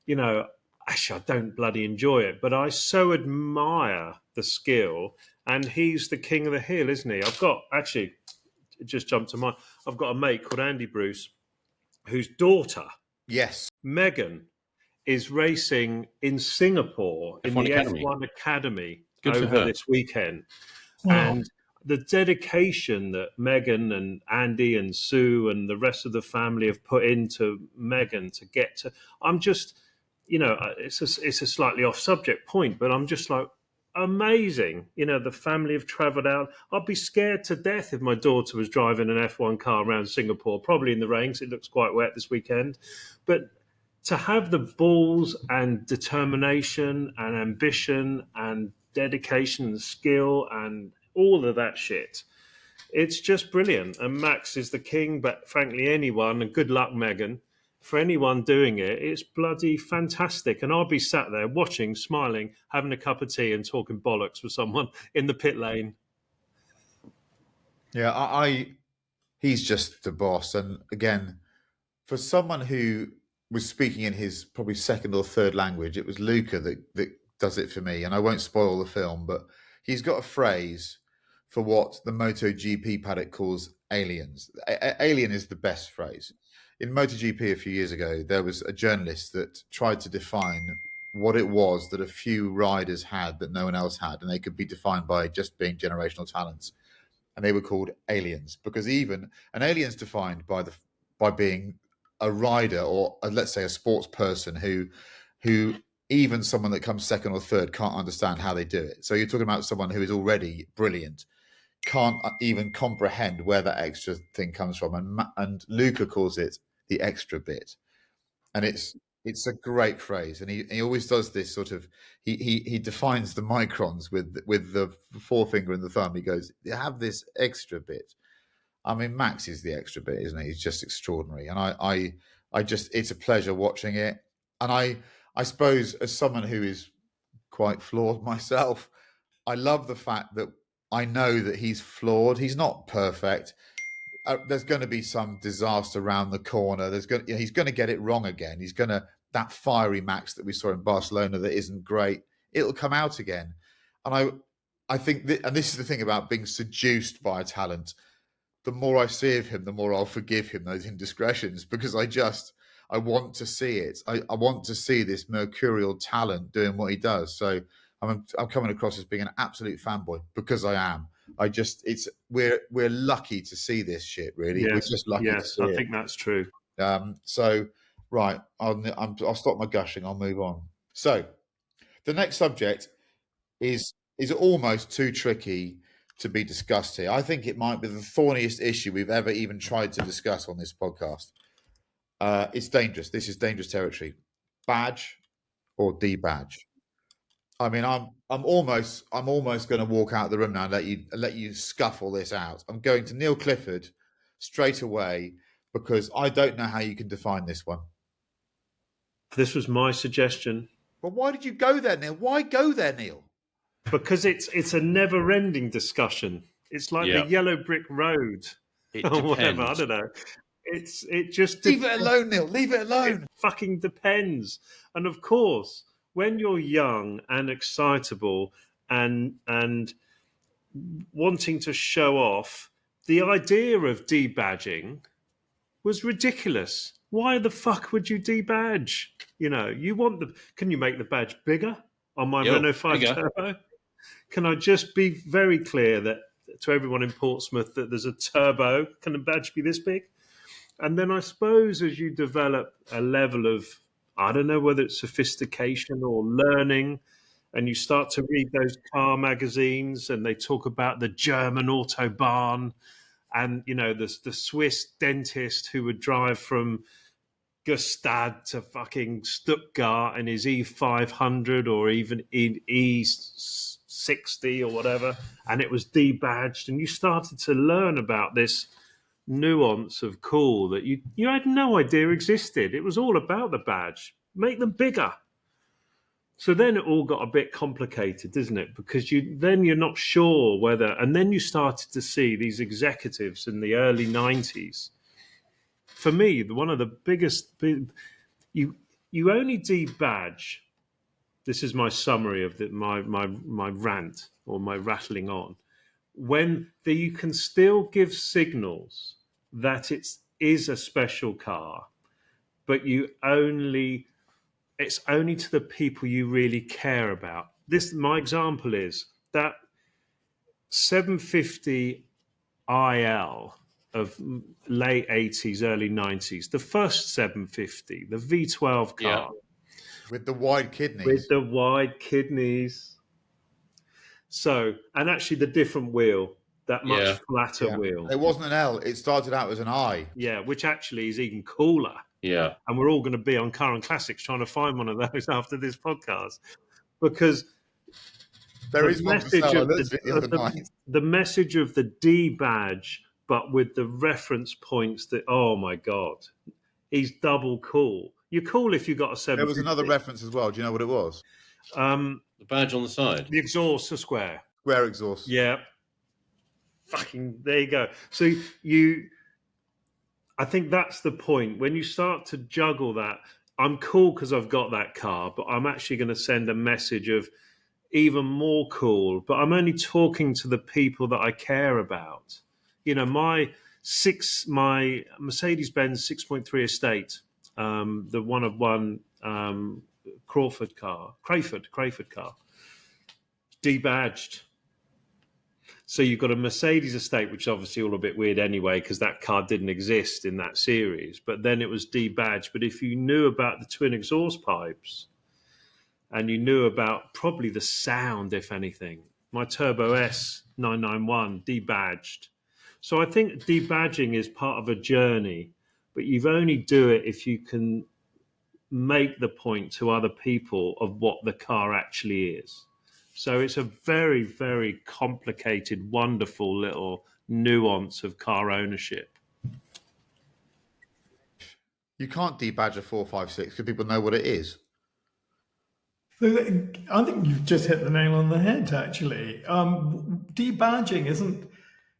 you know, actually, I don't bloody enjoy it, but I so admire the skill. And he's the king of the hill, isn't he? I've got actually, it just jumped to mind. I've got a mate called Andy Bruce, whose daughter, Yes. Megan, is racing in Singapore in F1 the Academy. F1 Academy Good for over her. this weekend. Wow. And the dedication that Megan and Andy and Sue and the rest of the family have put into Megan to get to, I'm just, you know, it's a slightly off subject point, but I'm just like, amazing. You know, the family have travelled out. I'd be scared to death if my daughter was driving an F1 car around Singapore, probably in the rain, 'cause it looks quite wet this weekend. But to have the balls and determination and ambition and dedication and skill and all of that shit, it's just brilliant. And Max is the king, but frankly, anyone, and good luck, Megan, for anyone doing it, it's bloody fantastic. And I'll be sat there watching, smiling, having a cup of tea and talking bollocks with someone in the pit lane. Yeah, he's just the boss. And again, for someone who was speaking in his probably second or third language, it was Luca that does it for me. And I won't spoil the film, but he's got a phrase for what the MotoGP paddock calls aliens. Alien is the best phrase. In MotoGP a few years ago, there was a journalist that tried to define what it was that a few riders had that no one else had, and they could be defined by just being generational talents, and they were called aliens, because even an alien's defined by being a rider, or let's say a sports person who even someone that comes second or third can't understand how they do it. So you're talking about someone who is already brilliant, can't even comprehend where that extra thing comes from, and Luca calls it the extra bit, and it's a great phrase, and he always does this sort of he defines the microns with the forefinger and the thumb. He goes, you have this extra bit. I mean, Max is the extra bit, isn't he? He's just extraordinary, and I just, it's a pleasure watching it. And I suppose, as someone who is quite flawed myself, I love the fact that I know that he's flawed. He's not perfect. There's going to be some disaster around the corner. He's going to get it wrong again. He's going to, that fiery Max that we saw in Barcelona that isn't great, it'll come out again. And I think that, and this is the thing about being seduced by a talent. The more I see of him, the more I'll forgive him those indiscretions, because I want to see it. I want to see this mercurial talent doing what he does. So I'm coming across as being an absolute fanboy, because I am. We're lucky to see this shit. Really, we're just lucky to see I it. think that's true. So right, I'll stop my gushing. I'll move on. So the next subject is almost too tricky to be discussed here. I think it might be the thorniest issue we've ever even tried to discuss on this podcast. It's dangerous. This is dangerous territory. Badge or debadge. I mean, I'm almost going to walk out of the room now and let you scuffle this out. I'm going to Neil Clifford straight away, because I don't know how you can define this one. This was my suggestion. But why did you go there, Neil? Why go there, Neil? Because it's a never-ending discussion. It's like Yeah. the yellow brick road It or whatever. I depends. don't know. It just Leave it alone, Neil. Leave it It alone. fucking depends. And of course, when you're young and excitable and wanting to show off, the idea of debadging was ridiculous. Why the fuck would you debadge? You know, you want the. Can you make the badge bigger on my Yo, Renault 5 bigger. Turbo? Can I just be very clear that to everyone in Portsmouth that there's a turbo? Can the badge be this big? And then I suppose as you develop a level of, I don't know whether it's sophistication or learning, and you start to read those car magazines and they talk about the German Autobahn and, you know, the Swiss dentist who would drive from Gstaad to fucking Stuttgart in his E500 or even in E60 or whatever, and it was debadged, and you started to learn about this nuance of cool that you had no idea existed. It was all about the badge. Make them bigger. So then it all got a bit complicated, doesn't it? Because you're not sure whether, and then you started to see these executives in the early 90s. For me, one of the biggest, you only debadge. This is my summary of my rant or my rattling on. When you can still give signals that it is a special car, but it's only to the people you really care about. My example is that 750 IL of late 80s, early 90s, the first 750, the V12 car. With the wide kidneys. So, and actually the different wheel, that much flatter wheel. It wasn't an L. It started out as an I. Yeah, which actually is even cooler. Yeah. And we're all going to be on Car and Classics trying to find one of those after this podcast. Because there is one for sale. I looked at it the other night. The message of the D badge, but with the reference points that, oh my God, he's double cool. You're cool if you got a 750. There was another reference as well. Do you know what it was? The badge on the side. The exhaust, the square. Square exhaust. Yeah. Fucking, there you go. So I think that's the point. When you start to juggle that, I'm cool because I've got that car, but I'm actually going to send a message of even more cool, but I'm only talking to the people that I care about. You know, my Mercedes-Benz 6.3 Estate, the one of one Crayford car, debadged. So you've got a Mercedes Estate, which is obviously all a bit weird anyway, because that car didn't exist in that series. But then it was debadged. But if you knew about the twin exhaust pipes, and you knew about probably the sound, if anything, my Turbo S 991 debadged. So I think debadging is part of a journey, but you've only do it if you can make the point to other people of what the car actually is. So it's a very, very complicated, wonderful little nuance of car ownership. You can't debadge a 456 because people know what it is. I think you've just hit the nail on the head, actually. Debadging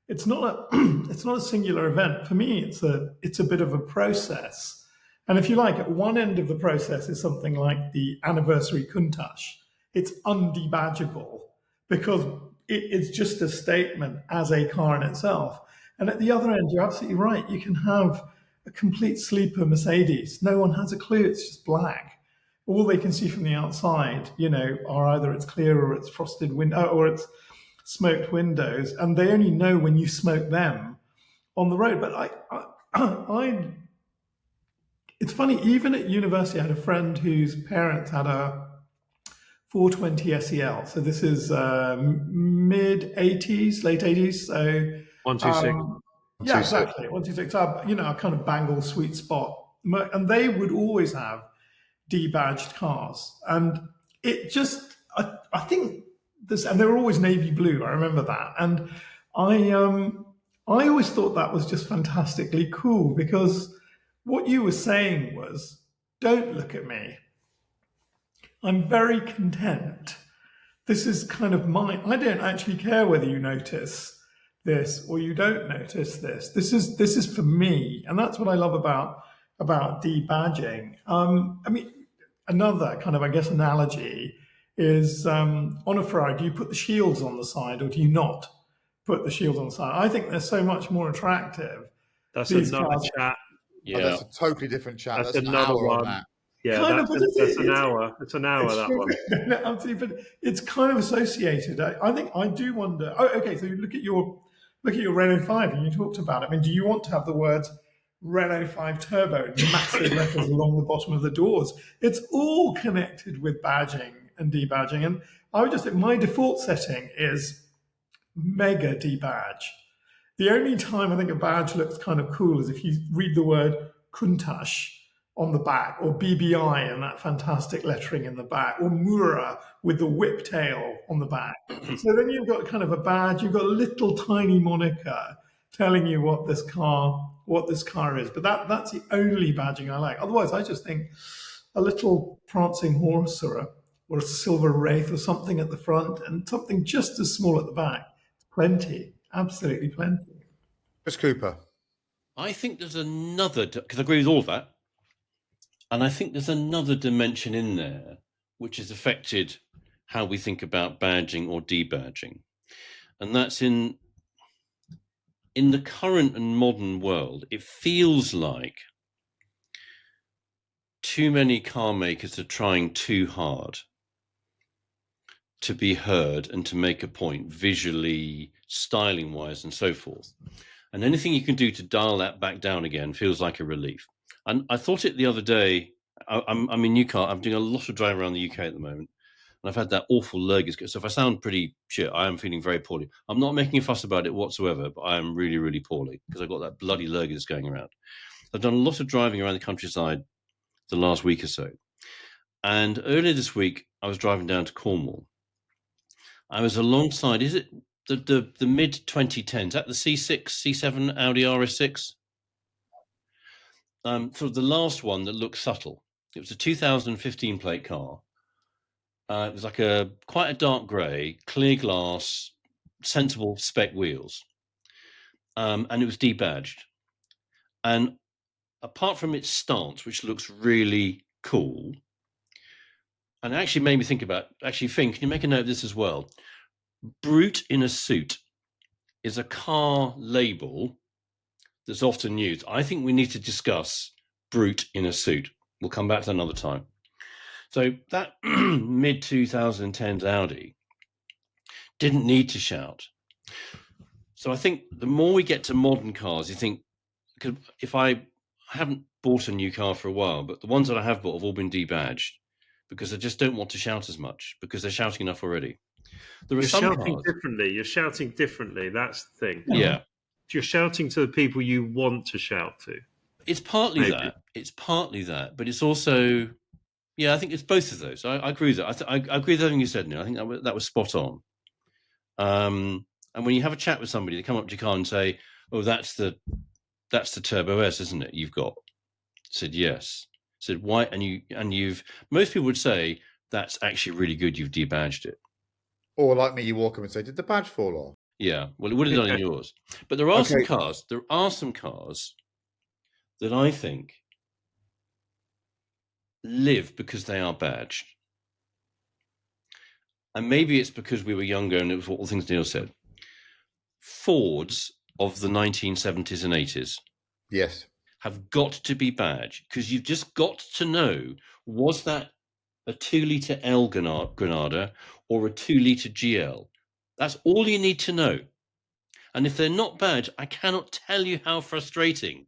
it's not a singular event. For me, it's a bit of a process. And if you like, at one end of the process is something like the anniversary Countach. It's undebadgeable because it's just a statement as a car in itself. And at the other end, you're absolutely right. You can have a complete sleeper Mercedes. No one has a clue. It's just black. All they can see from the outside, you know, are either it's clear or it's frosted window or it's smoked windows, and they only know when you smoke them on the road. But it's funny. Even at university, I had a friend whose parents had a 420 SEL. So this is mid 80s, late 80s. So 126. Yeah, exactly. 126. You know, a kind of Bangle sweet spot, and they would always have debadged cars, and it just I think this, and they were always navy blue. I remember that, and I always thought that was just fantastically cool because what you were saying was, don't look at me. I'm very content. This is kind of mine. I don't actually care whether you notice this or you don't notice this. This is for me, and that's what I love about debadging. I mean, another kind of, I guess, analogy is on a Ferrari, do you put the shields on the side or do you not put the shields on the side? I think they're so much more attractive. That's another chat. Yeah. Oh, that's a totally different chat. That's That's an another hour on one. that. Yeah, Kind of, that's an hour. It's an hour, that one. No, absolutely, but it's kind of associated. I think I do wonder. Oh, okay. So you look at your Renault 5, and you talked about it. I mean, do you want to have the words Renault 5 Turbo in massive letters along the bottom of the doors? It's all connected with badging and debadging, and I would just say my default setting is mega debadge. The only time I think a badge looks kind of cool is if you read the word Countach on the back, or BBI and that fantastic lettering in the back, or Mura with the whip tail on the back. So then you've got kind of a badge, you've got a little tiny moniker telling you what this car is. But that's the only badging I like. Otherwise, I just think a little prancing horse or a silver wraith or something at the front and something just as small at the back. Plenty, absolutely plenty. Chris Cooper. I think there's another, because I agree with all of that, and I think there's another dimension in there which has affected how we think about badging or debadging, and that's in the current and modern world. It feels like too many car makers are trying too hard to be heard and to make a point visually, styling wise, and so forth. And anything you can do to dial that back down again feels like a relief. And I thought it the other day. I'm in Newcastle. I'm doing a lot of driving around the UK at the moment, and I've had that awful lurgus. So if I sound pretty shit, I am feeling very poorly. I'm not making a fuss about it whatsoever, but I am really, really poorly because I've got that bloody lurgus going around. I've done a lot of driving around the countryside the last week or so, and earlier this week I was driving down to Cornwall. I was alongside. Is it the mid 2010s? Is that the C6, C7 Audi RS6? Sort of the last one that looked subtle. It was a 2015 plate car. It was like quite a dark grey, clear glass, sensible spec wheels, and it was debadged. And apart from its stance, which looks really cool, and it actually made me think about. Actually, Finn, can you make a note of this as well? Brute in a suit is a car label that's often used. I think we need to discuss brute in a suit. We'll come back to that another time. So that mid 2010s Audi didn't need to shout. So I think the more we get to modern cars, you think, because if I haven't bought a new car for a while, but the ones that I have bought have all been debadged because I just don't want to shout as much because they're shouting enough already. There are You're some shouting cars. differently. You're shouting differently. That's the thing. Yeah. You're shouting to the people you want to shout to. It's partly Maybe. that. It's partly that, but it's also, yeah, I think it's both of those. I agree with that. I agree with everything you said, Neil. I think that was spot on. And when you have a chat with somebody, they come up to your car and say, "Oh, that's the Turbo S, isn't it? You've got." I said, "Yes." I said, "Why?" And you've. Most people would say that's actually really good. You've debadged it. Or like me, you walk up and say, "Did the badge fall off?" Yeah. Well, it would have done in yours. But there are some cars. There are some cars that I think live because they are badged. And maybe it's because we were younger and it was all the things Neil said. Fords of the 1970s and 80s Yes. have got to be badged because you've just got to know, was that a 2-litre L Granada or a 2-litre GL? That's all you need to know. And if they're not badged, I cannot tell you how frustrating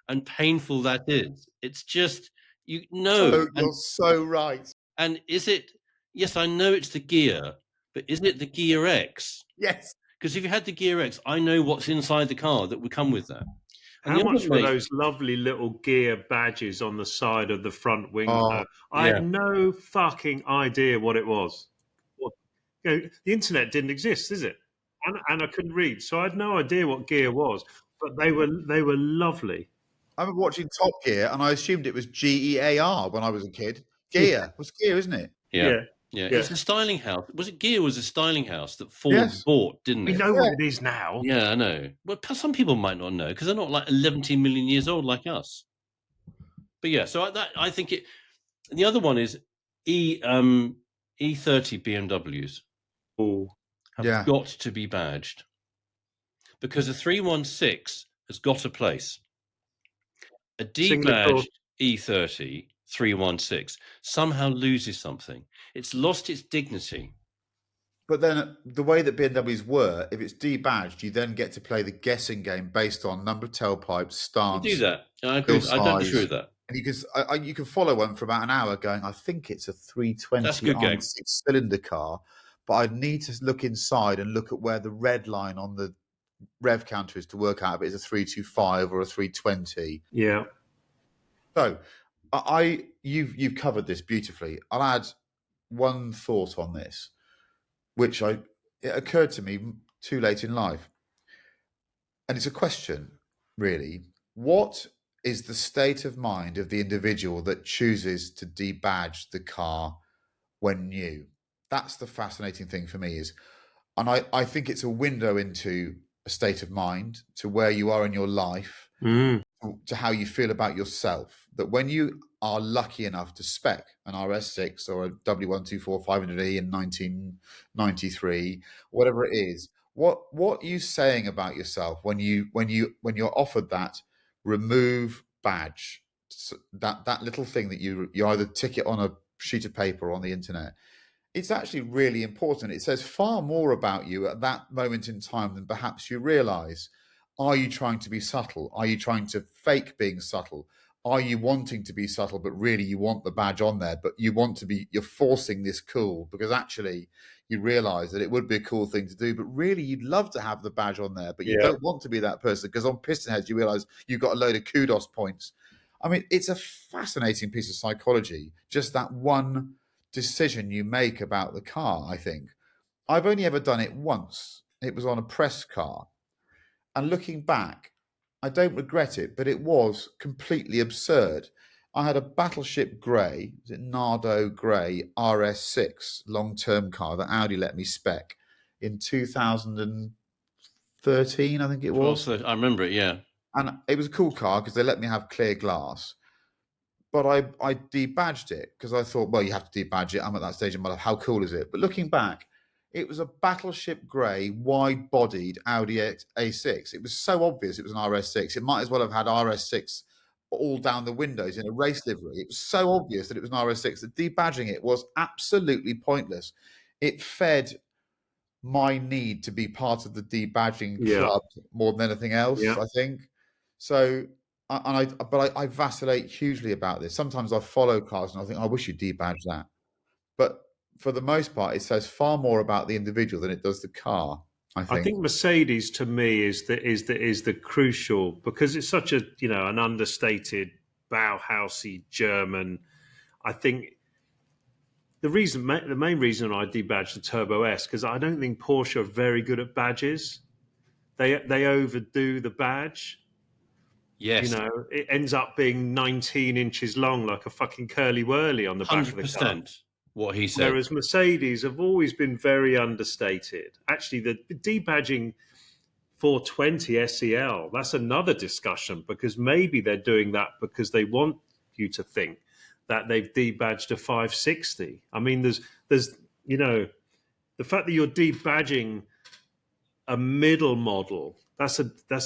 and painful that is. It's just, you know. You're so right. And is it, yes, I know it's the gear, but is it the Gear X? Yes. Because if you had the Gear X, I know what's inside the car that would come with that. And How much were those lovely little gear badges on the side of the front wing? I had no fucking idea what it was. The internet didn't exist, is it? And I couldn't read, so I had no idea what gear was. But they were lovely. I remember watching Top Gear, and I assumed it was GEAR when I was a kid. Gear was Gear, isn't it? Yeah. It's a styling house. Was it Gear? Was a styling house that Ford bought, didn't it? We know what it is now. Yeah, I know. Well, some people might not know because they're not like 11 million years old like us. But yeah, so I think it. And the other one is E30 BMWs. Have got to be badged because a 316 has got a place. A Singapore. debadged E30 316 somehow loses something. It's lost its dignity. But then the way that BMWs were, if it's debadged, you then get to play the guessing game based on number of tailpipes, You do stance, that. I agree. wheel I don't disagree size. with that. And you can follow one for about an hour going, I think it's a That's a 320 good game. six-cylinder car, but I'd need to look inside and look at where the red line on the rev counter is to work out if it's a 325 or a 320. Yeah. So you've covered this beautifully. I'll add one thought on this, which it occurred to me too late in life. And it's a question, really. What is the state of mind of the individual that chooses to debadge the car when new? That's the fascinating thing for me and I think it's a window into a state of mind, to where you are in your life, to how you feel about yourself. That when you are lucky enough to spec an RS6 or a W124 500E in 1993, whatever it is, what are you saying about yourself when you're offered that remove badge, that little thing that you either tick it on a sheet of paper or on the internet? It's actually really important. It says far more about you at that moment in time than perhaps you realize. Are you trying to be subtle? Are you trying to fake being subtle? Are you wanting to be subtle, but really you want the badge on there, but you're forcing this cool because actually you realize that it would be a cool thing to do, but really you'd love to have the badge on there, but you don't want to be that person because on Pistonheads you realize you've got a load of kudos points. I mean, it's a fascinating piece of psychology, just that one decision you make about the car. I think I've only ever done it once. It was on a press car, and looking back, I don't regret it, but it was completely absurd. I had a Battleship Grey, is it Nardo Grey RS6 long-term car that Audi let me spec in 2013, I think it was. I remember it, yeah. And it was a cool car because they let me have clear glass. But I debadged it because I thought, well, you have to debadge it. I'm at that stage in my life. How cool is it? But looking back, it was a Battleship Grey, wide-bodied Audi A6. It was so obvious it was an RS6. It might as well have had RS6 all down the windows in a race livery. It was so obvious that it was an RS6 that debadging it was absolutely pointless. It fed my need to be part of the debadging club more than anything else, I think. So, I vacillate hugely about this. Sometimes I follow cars and I think, I wish you'd debadge that. But for the most part, it says far more about the individual than it does the car. I think Mercedes to me is the crucial, because it's such a an understated Bauhausy German. I think the main reason I debadged the Turbo S, because I don't think Porsche are very good at badges. They overdo the badge. Yes. It ends up being 19 inches long, like a fucking curly whirly on the back of the car. 100% what he said. Whereas Mercedes have always been very understated. Actually, the debadging 420 SEL, that's another discussion, because maybe they're doing that because they want you to think that they've debadged a 560. I mean, there's the fact that you're debadging a middle model, that's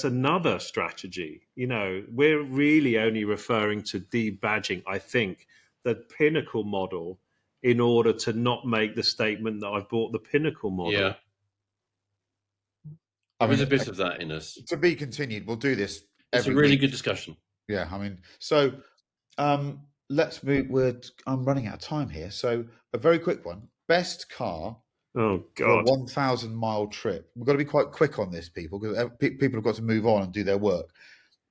another strategy. We're really only referring to debadging, I think, the pinnacle model, in order to not make the statement that I've bought the pinnacle model. Yeah. There's a bit of that in us. To be continued. We'll do this It's every a really week. good discussion. Yeah, I mean, so let's move. I'm running out of time here. So a very quick one. Best car Oh, for a God. 1,000-mile trip. We've got to be quite quick on this, people, because people have got to move on and do their work.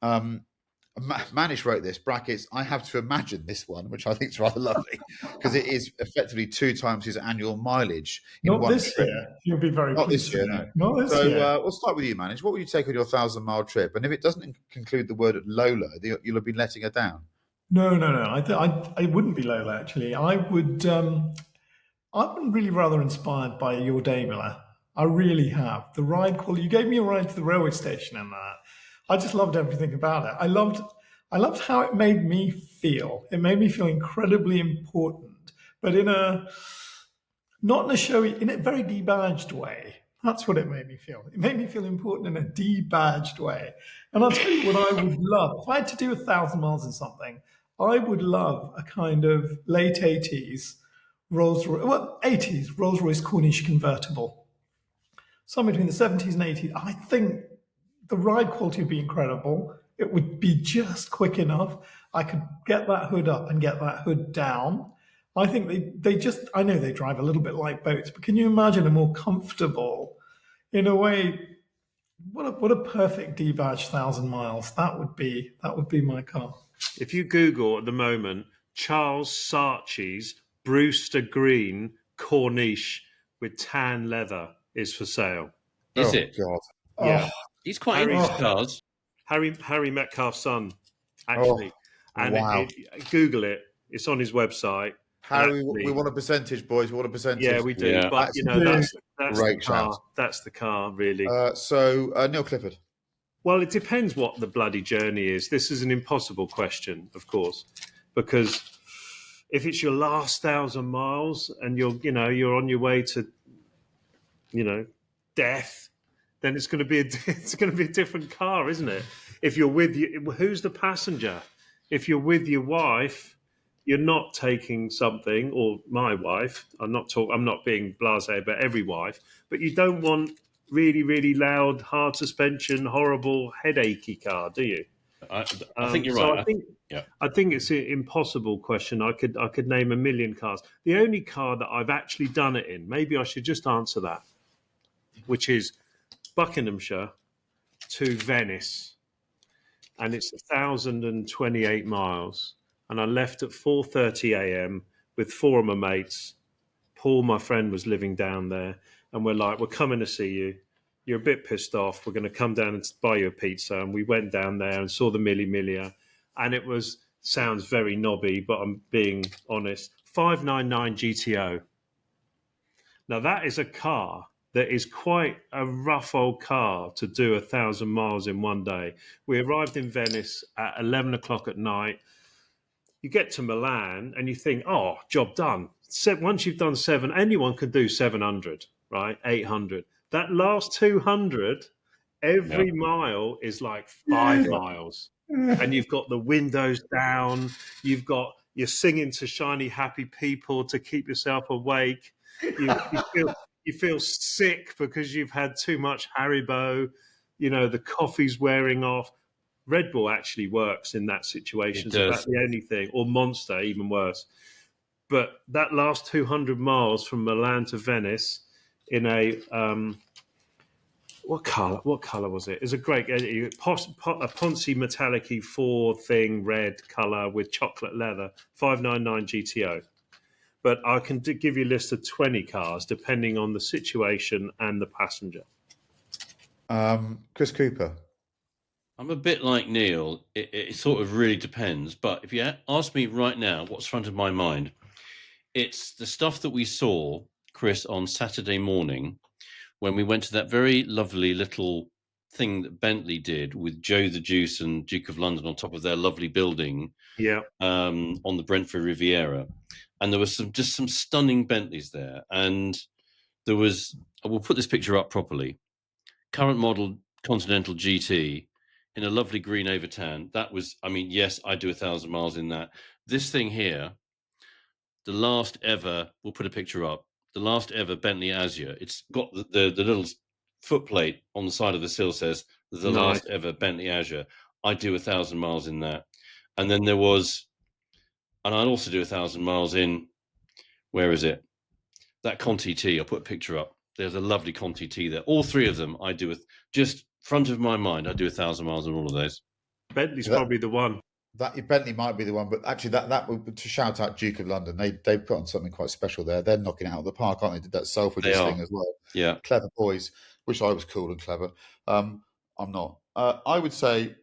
Manish wrote this, brackets, I have to imagine this one, which I think is rather lovely, because it is effectively 2 times his annual mileage in Not one this trip. year. You'll be very Not pleased. this year, no. Not this So year. we'll start with you, Manish. What would you take on your 1,000-mile trip? And if it doesn't conclude the word Lola, you'll have been letting her down. No. I wouldn't be Lola, actually. I would. I've been really rather inspired by your Daimler. I really have. The ride quality. You gave me a ride to the railway station and that. I just loved everything about it. I loved how it made me feel. It made me feel incredibly important, but not in a showy, in a very debadged way. That's what it made me feel. It made me feel important in a debadged way. And I'll tell you what I would love. If I had to do 1,000 miles in something, I would love a kind of late 80s Rolls-Royce, 80s Rolls-Royce Corniche convertible. Somewhere between the 70s and 80s. I think the ride quality would be incredible. It would be just quick enough. I could get that hood up and get that hood down. I think I know they drive a little bit like boats, but can you imagine a more comfortable, in a way, what a perfect debadge 1,000 miles. That would be my car. If you Google at the moment, Charles Saatchi's Brewster Green Corniche with tan leather is for sale. Is it? God. Yeah. He's quite into cars. Harry Metcalf's son, actually. And wow. Google it. It's on his website. Harry, actually, we want a percentage, boys. We want a percentage. Yeah, we do. Yeah. But That's that's great the car. shout. That's the car, really. So Neil Clifford. Well, it depends what the bloody journey is. This is an impossible question, of course, because if it's your last 1,000 miles and you're on your way to, death, then it's going to be a different car, isn't it? If you're with who's the passenger? If you're with your wife, you're not taking something, or my wife. I'm not being blasé about every wife, but you don't want really, really loud, hard suspension, horrible, headachy car, do you? I think you're right. I think it's an impossible question. I could name a million cars. The only car that I've actually done it in, maybe I should just answer that, which is Buckinghamshire to Venice, and it's 1,028 miles. And I left at 4:30 a.m. with four of my mates. Paul, my friend, was living down there, and we're coming to see you. You're a bit pissed off. We're going to come down and buy you a pizza. And we went down there and saw the Mille Miglia, and it sounds very knobby, but I'm being honest. 599 GTO. Now that is a car that is quite a rough old car to do 1,000 miles in one day. We arrived in Venice at 11 o'clock at night. You get to Milan and you think, oh, job done. Once you've done anyone can do 700, right? 800. That last 200, every mile is like 5 miles. And you've got the windows down. You're singing to Shiny Happy People to keep yourself awake. You feel sick because you've had too much Haribo. The coffee's wearing off. Red Bull actually works in that situation. It's about the only thing, or Monster, even worse. But that last 200 miles from Milan to Venice in a what color was it? It's a great a Ponzi Metallic 4 thing, red color with chocolate leather, 599 GTO. But I can give you a list of 20 cars depending on the situation and the passenger. Chris Cooper. I'm a bit like Neil. It sort of really depends. But if you ask me right now, what's front of my mind, it's the stuff that we saw, Chris, on Saturday morning when we went to that very lovely little thing that Bentley did with Joe the Juice and Duke of London on top of their lovely building on the Brentford Riviera. And there was some stunning Bentleys there. And there was, we'll put this picture up properly, current model Continental GT in a lovely green overtan. That was, yes, I do 1,000 miles in that. This thing here, the last ever, we'll put a picture up, the last ever Bentley Azure. It's got the little footplate on the side of the sill says, the last ever Bentley Azure. I do 1,000 miles in that. And then there was, and I'd also do 1,000 miles in, where is it? That Conti T, I'll put a picture up. There's a lovely Conti T there. All three of them, I do with just front of my mind. I do 1,000 miles on all of those. Bentley's probably the one. That Bentley might be the one, but actually, that would, to shout out Duke of London. They put on something quite special there. They're knocking it out of the park, aren't they? Did that Selfridges thing as well. Yeah, clever boys. Wish I was cool and clever. I'm not. I would say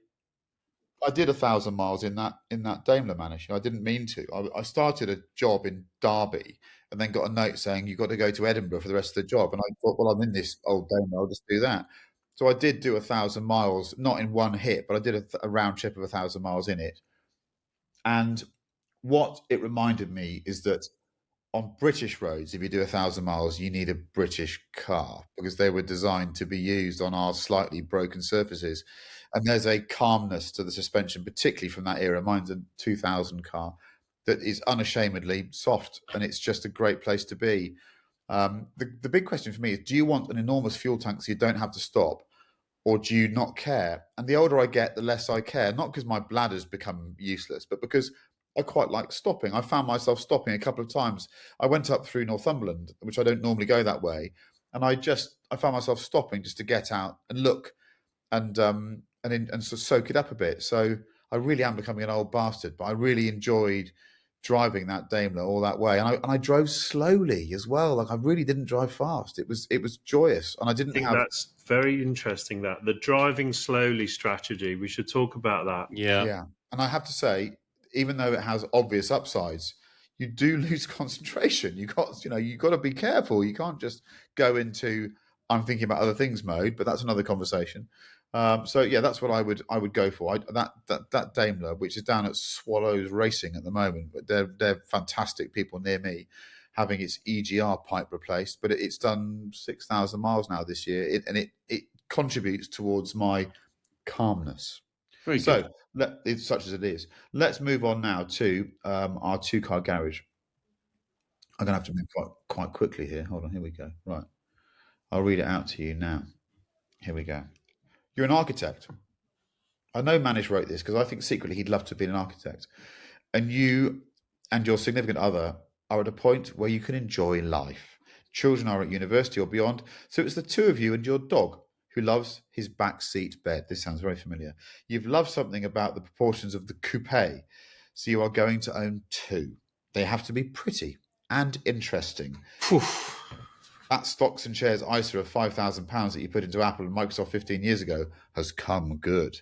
I did 1,000 miles in that Daimler Manish. I didn't mean to. I started a job in Derby and then got a note saying you've got to go to Edinburgh for the rest of the job. And I thought, well, I'm in this old Daimler, I'll just do that. So I did do 1,000 miles, not in one hit, but I did a round trip of 1,000 miles in it. And what it reminded me is that on British roads, if you do 1,000 miles, you need a British car because they were designed to be used on our slightly broken surfaces. And there's a calmness to the suspension, particularly from that era. Mine's a 2000 car that is unashamedly soft, and it's just a great place to be. The big question for me is, do you want an enormous fuel tank so you don't have to stop, or do you not care? And the older I get, the less I care, not because my bladder's become useless, but because I quite like stopping. I found myself stopping a couple of times. I went up through Northumberland, which I don't normally go that way, and I found myself stopping just to get out and look and sort of soak it up a bit. So I really am becoming an old bastard, but I really enjoyed driving that Daimler all that way, and I drove slowly as well. Like I really didn't drive fast. It was joyous, and I I didn't think have that's very interesting. That the driving slowly strategy. We should talk about that. Yeah. yeah. And I have to say, even though it has obvious upsides, you do lose concentration. You got to be careful. You can't just go into I'm thinking about other things mode, but that's another conversation. So yeah, that's what I would go for. That Daimler, which is down at Swallows Racing at the moment, but they're fantastic people near me, having its EGR pipe replaced. But it's done 6,000 miles now this year, it contributes towards my calmness. Very good. So it's such as it is. Let's move on now to our two-car garage. I'm going to have to move quite quickly here. Hold on, here we go. Right, I'll read it out to you now. Here we go. You're an architect. I know Manish wrote this because I think secretly he'd love to be an architect. And you and your significant other are at a point where you can enjoy life. Children are at university or beyond, so it's the two of you and your dog who loves his back seat bed. This sounds very familiar. You've loved something about the proportions of the coupe, so you are going to own two. They have to be pretty and interesting. That stocks and shares ISA of £5,000 that you put into Apple and Microsoft 15 years ago has come good.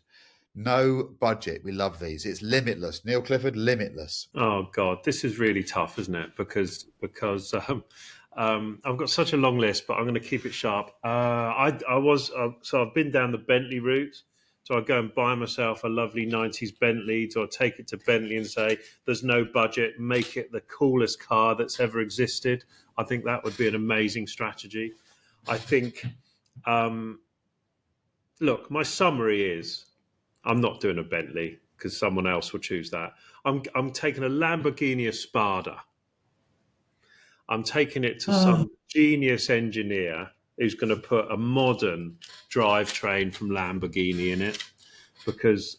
No budget. We love these. It's limitless. Neil Clifford, limitless. Oh God, this is really tough, isn't it? Because I've got such a long list, but I'm going to keep it sharp. So I've been down the Bentley route. So I go and buy myself a lovely 90s Bentley, or take it to Bentley and say, there's no budget, make it the coolest car that's ever existed. I think that would be an amazing strategy. I think, look, my summary is I'm not doing a Bentley because someone else will choose that. I'm taking a Lamborghini Espada. I'm taking it to some genius engineer who's going to put a modern drivetrain from Lamborghini in it because,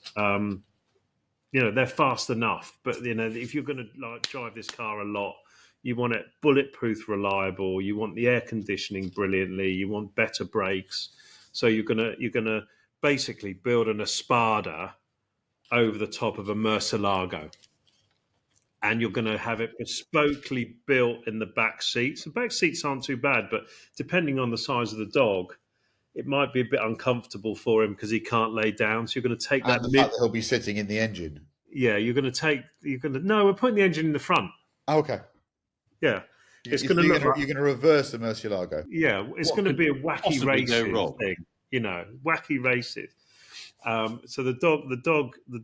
they're fast enough. But, if you're going to drive this car a lot, you want it bulletproof, reliable. You want the air conditioning brilliantly. You want better brakes. So you're gonna basically build an Espada over the top of a Murcielago. And you're going to have it bespokely built in the back seats. The back seats aren't too bad, but depending on the size of the dog, it might be a bit uncomfortable for him because he can't lay down. So you're going to take that. And the fact that he'll be sitting in the engine. Yeah, no, we're putting the engine in the front. Oh, okay. Yeah. It's You're going to look going to reverse the Murcielago. Yeah, it's going to be a wacky race thing, wacky races. So the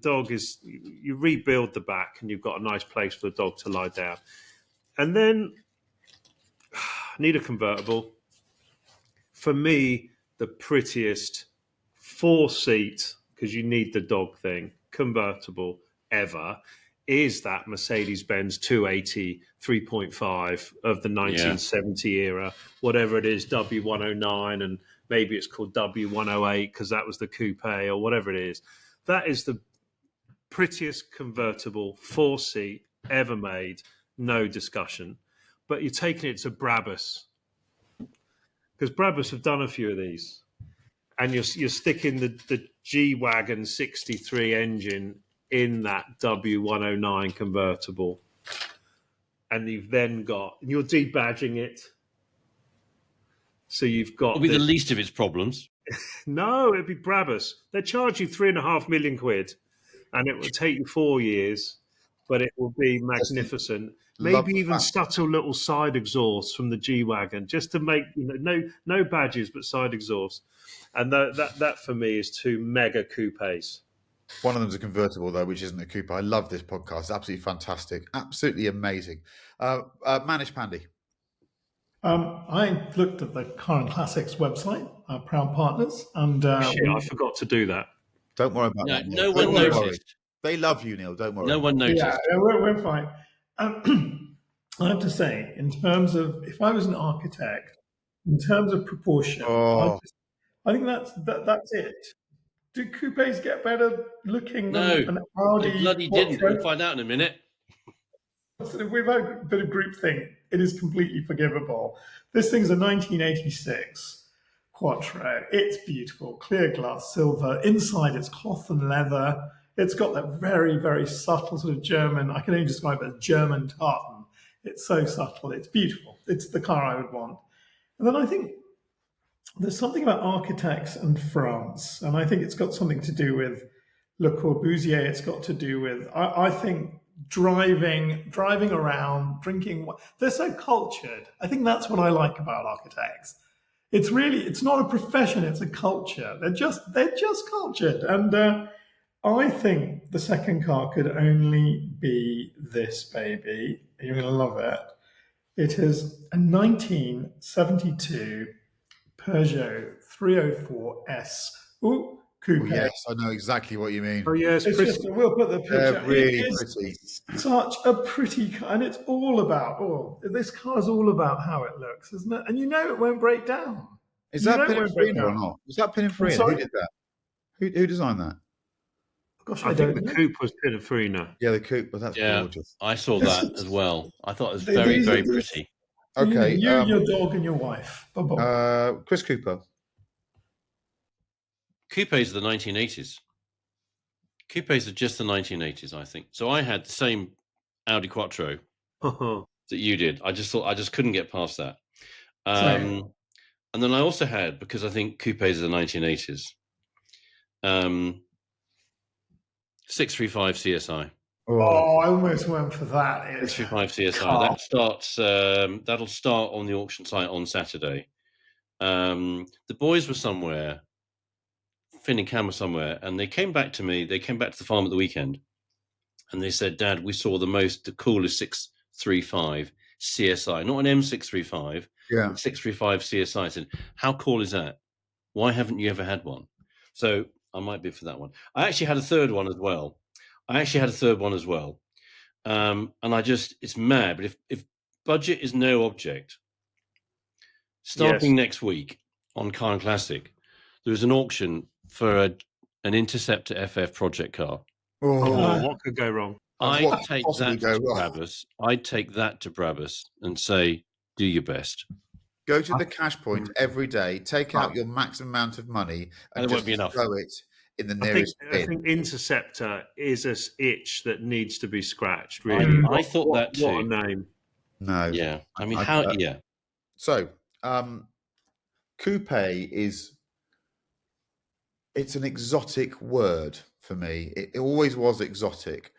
dog is, you rebuild the back and you've got a nice place for the dog to lie down. And then need a convertible. For me, the prettiest 4-seat, because you need the dog thing, convertible ever, is that Mercedes-Benz 280 3.5 of the 1970 era, whatever it is, W109, and maybe it's called W108 because that was the coupe or whatever it is. That is the prettiest convertible 4-seat ever made, no discussion. But you're taking it to Brabus because Brabus have done a few of these, and you're sticking the G-Wagon 63 engine in that W109 convertible, and you've then you're debadging it. So you've got It'll be the least of its problems. No, it'd be Brabus. They charge you £3.5 million, and it will take you 4 years, but it will be magnificent. Maybe even subtle little side exhausts from the G-Wagon, just to make no badges, but side exhausts. And that for me is two mega coupes. One of them's a convertible, though, which isn't a coupe. I love this podcast. It's absolutely fantastic. Absolutely amazing. Manish Pandey. I looked at the Car and Classics website, our proud partners, and Shit, I forgot to do that. Don't worry about No, that, Neil. no Don't one worry. noticed. They love you, Neil. Don't worry. No one yeah, noticed. we're fine. I have to say, in terms of if I was an architect, in terms of proportion, Oh, I think that's it. Do coupes get better looking No, than an they Audi bloody didn't. Quattro? We'll find out in a minute. So if we've had a bit of groupthink, it is completely forgivable. This thing's a 1986 Quattro. It's beautiful, clear glass, silver. Inside, it's cloth and leather. It's got that very, very subtle sort of German, I can only describe it as German tartan. It's so subtle. It's beautiful. It's the car I would want. And then I think there's something about architects and France, and I think it's got something to do with Le Corbusier. It's got to do with, I think, driving around, drinking. They're so cultured. I think that's what I like about architects. It's not a profession. It's a culture. They're just cultured, and I think the second car could only be this baby. You're going to love it. It is a 1972 Peugeot 304S. Ooh, coupe. yes, I know exactly what you mean. Oh yes, It's pretty. just, we'll put the picture. They're really It pretty. is such a pretty car, and it's all about, this car is all about how it looks, isn't it? And you know it won't break down. Is You that know it won't break Pininfarina or down. not? Was that Pininfarina? Who sorry? did that? Who designed that? Gosh, I don't think the know. coupe was Pininfarina. Yeah, the coupe, but that's Yeah, gorgeous. I saw that as well. I thought it was They- very, these are very just- pretty. Okay, You, your dog, and your wife. Bob. Chris Cooper. Coupes are the 1980s. Coupes are just the 1980s, I think. So I had the same Audi Quattro that you did. I just couldn't get past that. Same. And then I also had, because I think coupes are the 1980s, 635 CSI. Oh, I almost went for that. 635 CSI. car. That starts. That'll start on the auction site on Saturday. The boys were somewhere, Finn and Cam were somewhere, and they came back to me. They came back to the farm at the weekend, and they said, "Dad, we saw the coolest 635 CSI, not an M635, Yeah. but 635 CSI." I said, "How cool is that? Why haven't you ever had one?" So I might be for that one. I actually had a third one as well. And it's mad. But if budget is no object, starting next week on Car and Classic, there is an auction for an Interceptor FF project car. Oh, what could go wrong? I'd What could take possibly that to go wrong? Brabus. I'd take that to Brabus and say, "Do your best." Go to the cash point every day, take out your maximum amount of money, and it just won't be enough. throw it in the I nearest think bin. Interceptor is an itch that needs to be scratched. Really, I thought that too. What a name! No. Yeah, I mean, Yeah. So, coupe it's an exotic word for me. It always was exotic.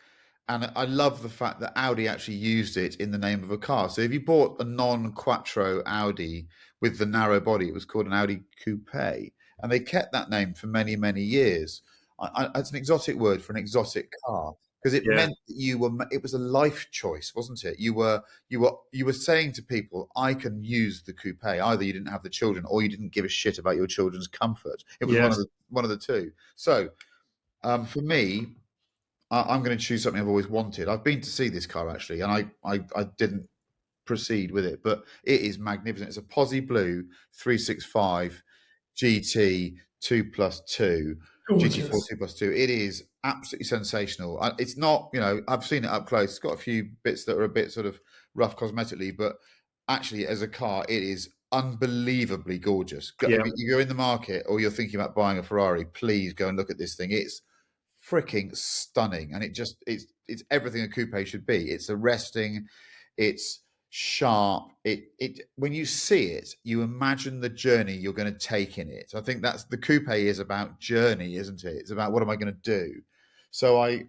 And I love the fact that Audi actually used it in the name of a car. So if you bought a non-Quattro Audi with the narrow body, it was called an Audi Coupe. And they kept that name for many, many years. It's an exotic word for an exotic car because it meant that it was a life choice, wasn't it? You were saying to people, I can use the coupe. Either you didn't have the children or you didn't give a shit about your children's comfort. It was one of the two. So for me, I'm going to choose something I've always wanted. I've been to see this car actually, and I didn't proceed with it, but it is magnificent. It's a Posi Blue 365 GT 2+2, GT4 2+2. It is absolutely sensational. It's not, I've seen it up close. It's got a few bits that are a bit sort of rough cosmetically, but actually as a car, it is unbelievably gorgeous. If you're in the market or you're thinking about buying a Ferrari, please go and look at this thing. It's freaking stunning, and it's everything a coupe should be. It's arresting, it's sharp. It when you see it, you imagine the journey you're going to take in it. I think that's the coupe is about journey, isn't it? It's about what am I going to do. So I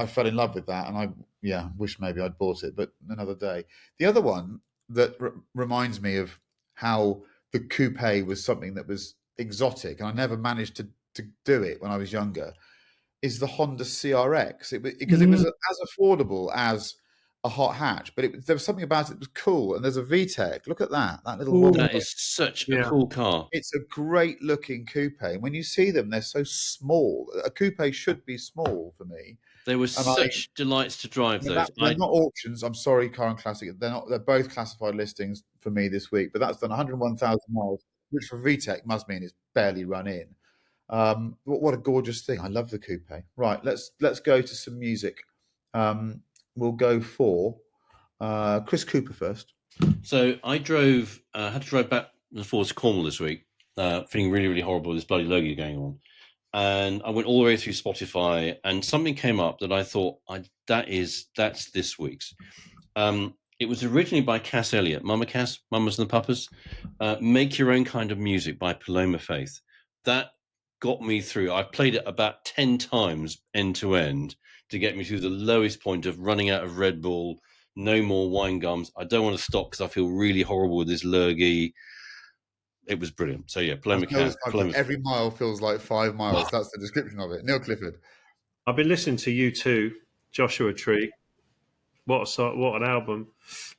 fell in love with that, and I wish maybe I'd bought it, but another day. The other one that reminds me of how the coupe was something that was exotic, and I never managed to do it when I was younger, is the Honda CRX. Because it was as affordable as a hot hatch, but there was something about it that was cool. And there's a VTEC. Look at that little Ooh. wobbly. That is such a cool car. It's a great looking coupe. And when you see them, they're so small. A coupe should be small for me. They were such delights to drive those. They're not auctions. I'm sorry, Car and Classic. They're not. They're both classified listings for me this week. But that's done 101,000 miles, which for VTEC must mean it's barely run in. What a gorgeous thing! I love the coupe. Right, let's go to some music. We'll go for Chris Cooper first. So I had to drive back and forth to Cornwall this week, feeling really, really horrible with this bloody Logie going on. And I went all the way through Spotify, and something came up that I thought, that's this week's. It was originally by Cass Elliot, Mamas and the Papas. Make Your Own Kind of Music by Paloma Faith. That got me through. I played it about 10 times end to end to get me through the lowest point of running out of Red Bull, no more wine gums. I don't want to stop because I feel really horrible with this lurgy. It was brilliant. So yeah, Paloma Faith. Every mile feels like 5 miles. That's the description of it. Neil Clifford. I've been listening to U2, Joshua Tree. What an album.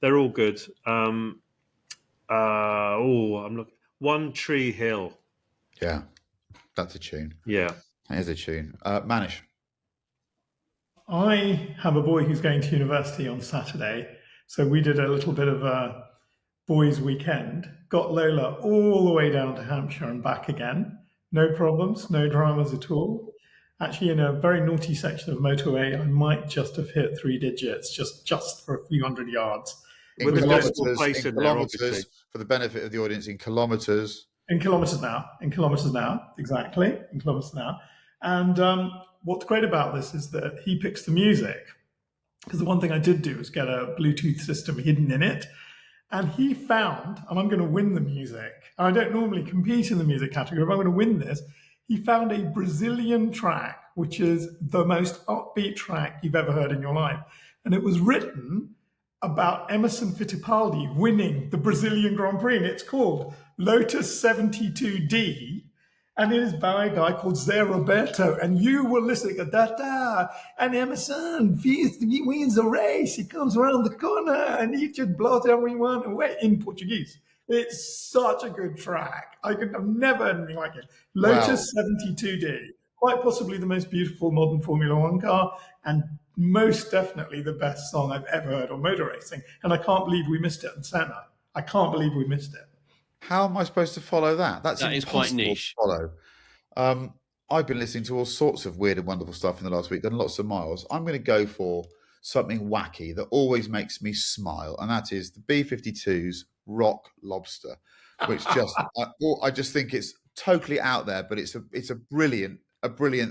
They're all good. I'm looking. One Tree Hill. Yeah, that's a tune. Yeah. That is a tune. Manish. I have a boy who's going to university on Saturday, so we did a little bit of a boys' weekend. Got Lola all the way down to Hampshire and back again. No problems, no dramas at all. Actually, in a very naughty section of motorway, I might just have hit 3 digits, just for a few hundred yards. With a decimal place in there, obviously. For the benefit of the audience, in kilometres. In kilometres now, exactly, in kilometres now. And what's great about this is that he picks the music, because the one thing I did do is get a Bluetooth system hidden in it. And he found, and I'm going to win the music, and I don't normally compete in the music category, but I'm going to win this. He found a Brazilian track, which is the most upbeat track you've ever heard in your life. And it was written about Emerson Fittipaldi winning the Brazilian Grand Prix. And it's called Lotus 72D. And it is by a guy called Zé Roberto. And you were listening to da-da. And Emerson, he wins the race. He comes around the corner and he just blows everyone away in Portuguese. It's such a good track. I've never heard anything like it. Lotus 72D. Quite possibly the most beautiful modern Formula One car. And most definitely the best song I've ever heard on motor racing. And I can't believe we missed it in Senna. I can't believe we missed it. How am I supposed to follow that? That is quite niche. To follow. I've been listening to all sorts of weird and wonderful stuff in the last week, done lots of miles. I'm going to go for something wacky that always makes me smile, and that is the B-52's Rock Lobster, which I just think it's totally out there, but it's a brilliant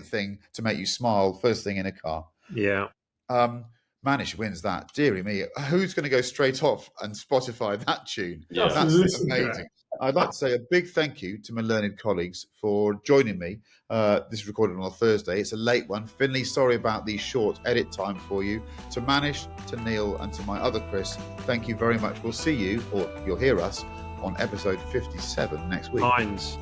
thing to make you smile first thing in a car. Yeah. Manish wins that. Dearie me, who's going to go straight off and Spotify that tune? Yeah. That's amazing. I'd like to say a big thank you to my learned colleagues for joining me. This is recorded on a Thursday. It's a late one. Finley, sorry about the short edit time for you. To Manish, to Neil, and to my other Chris, thank you very much. We'll see you, or you'll hear us, on episode 57 next week. Heinz.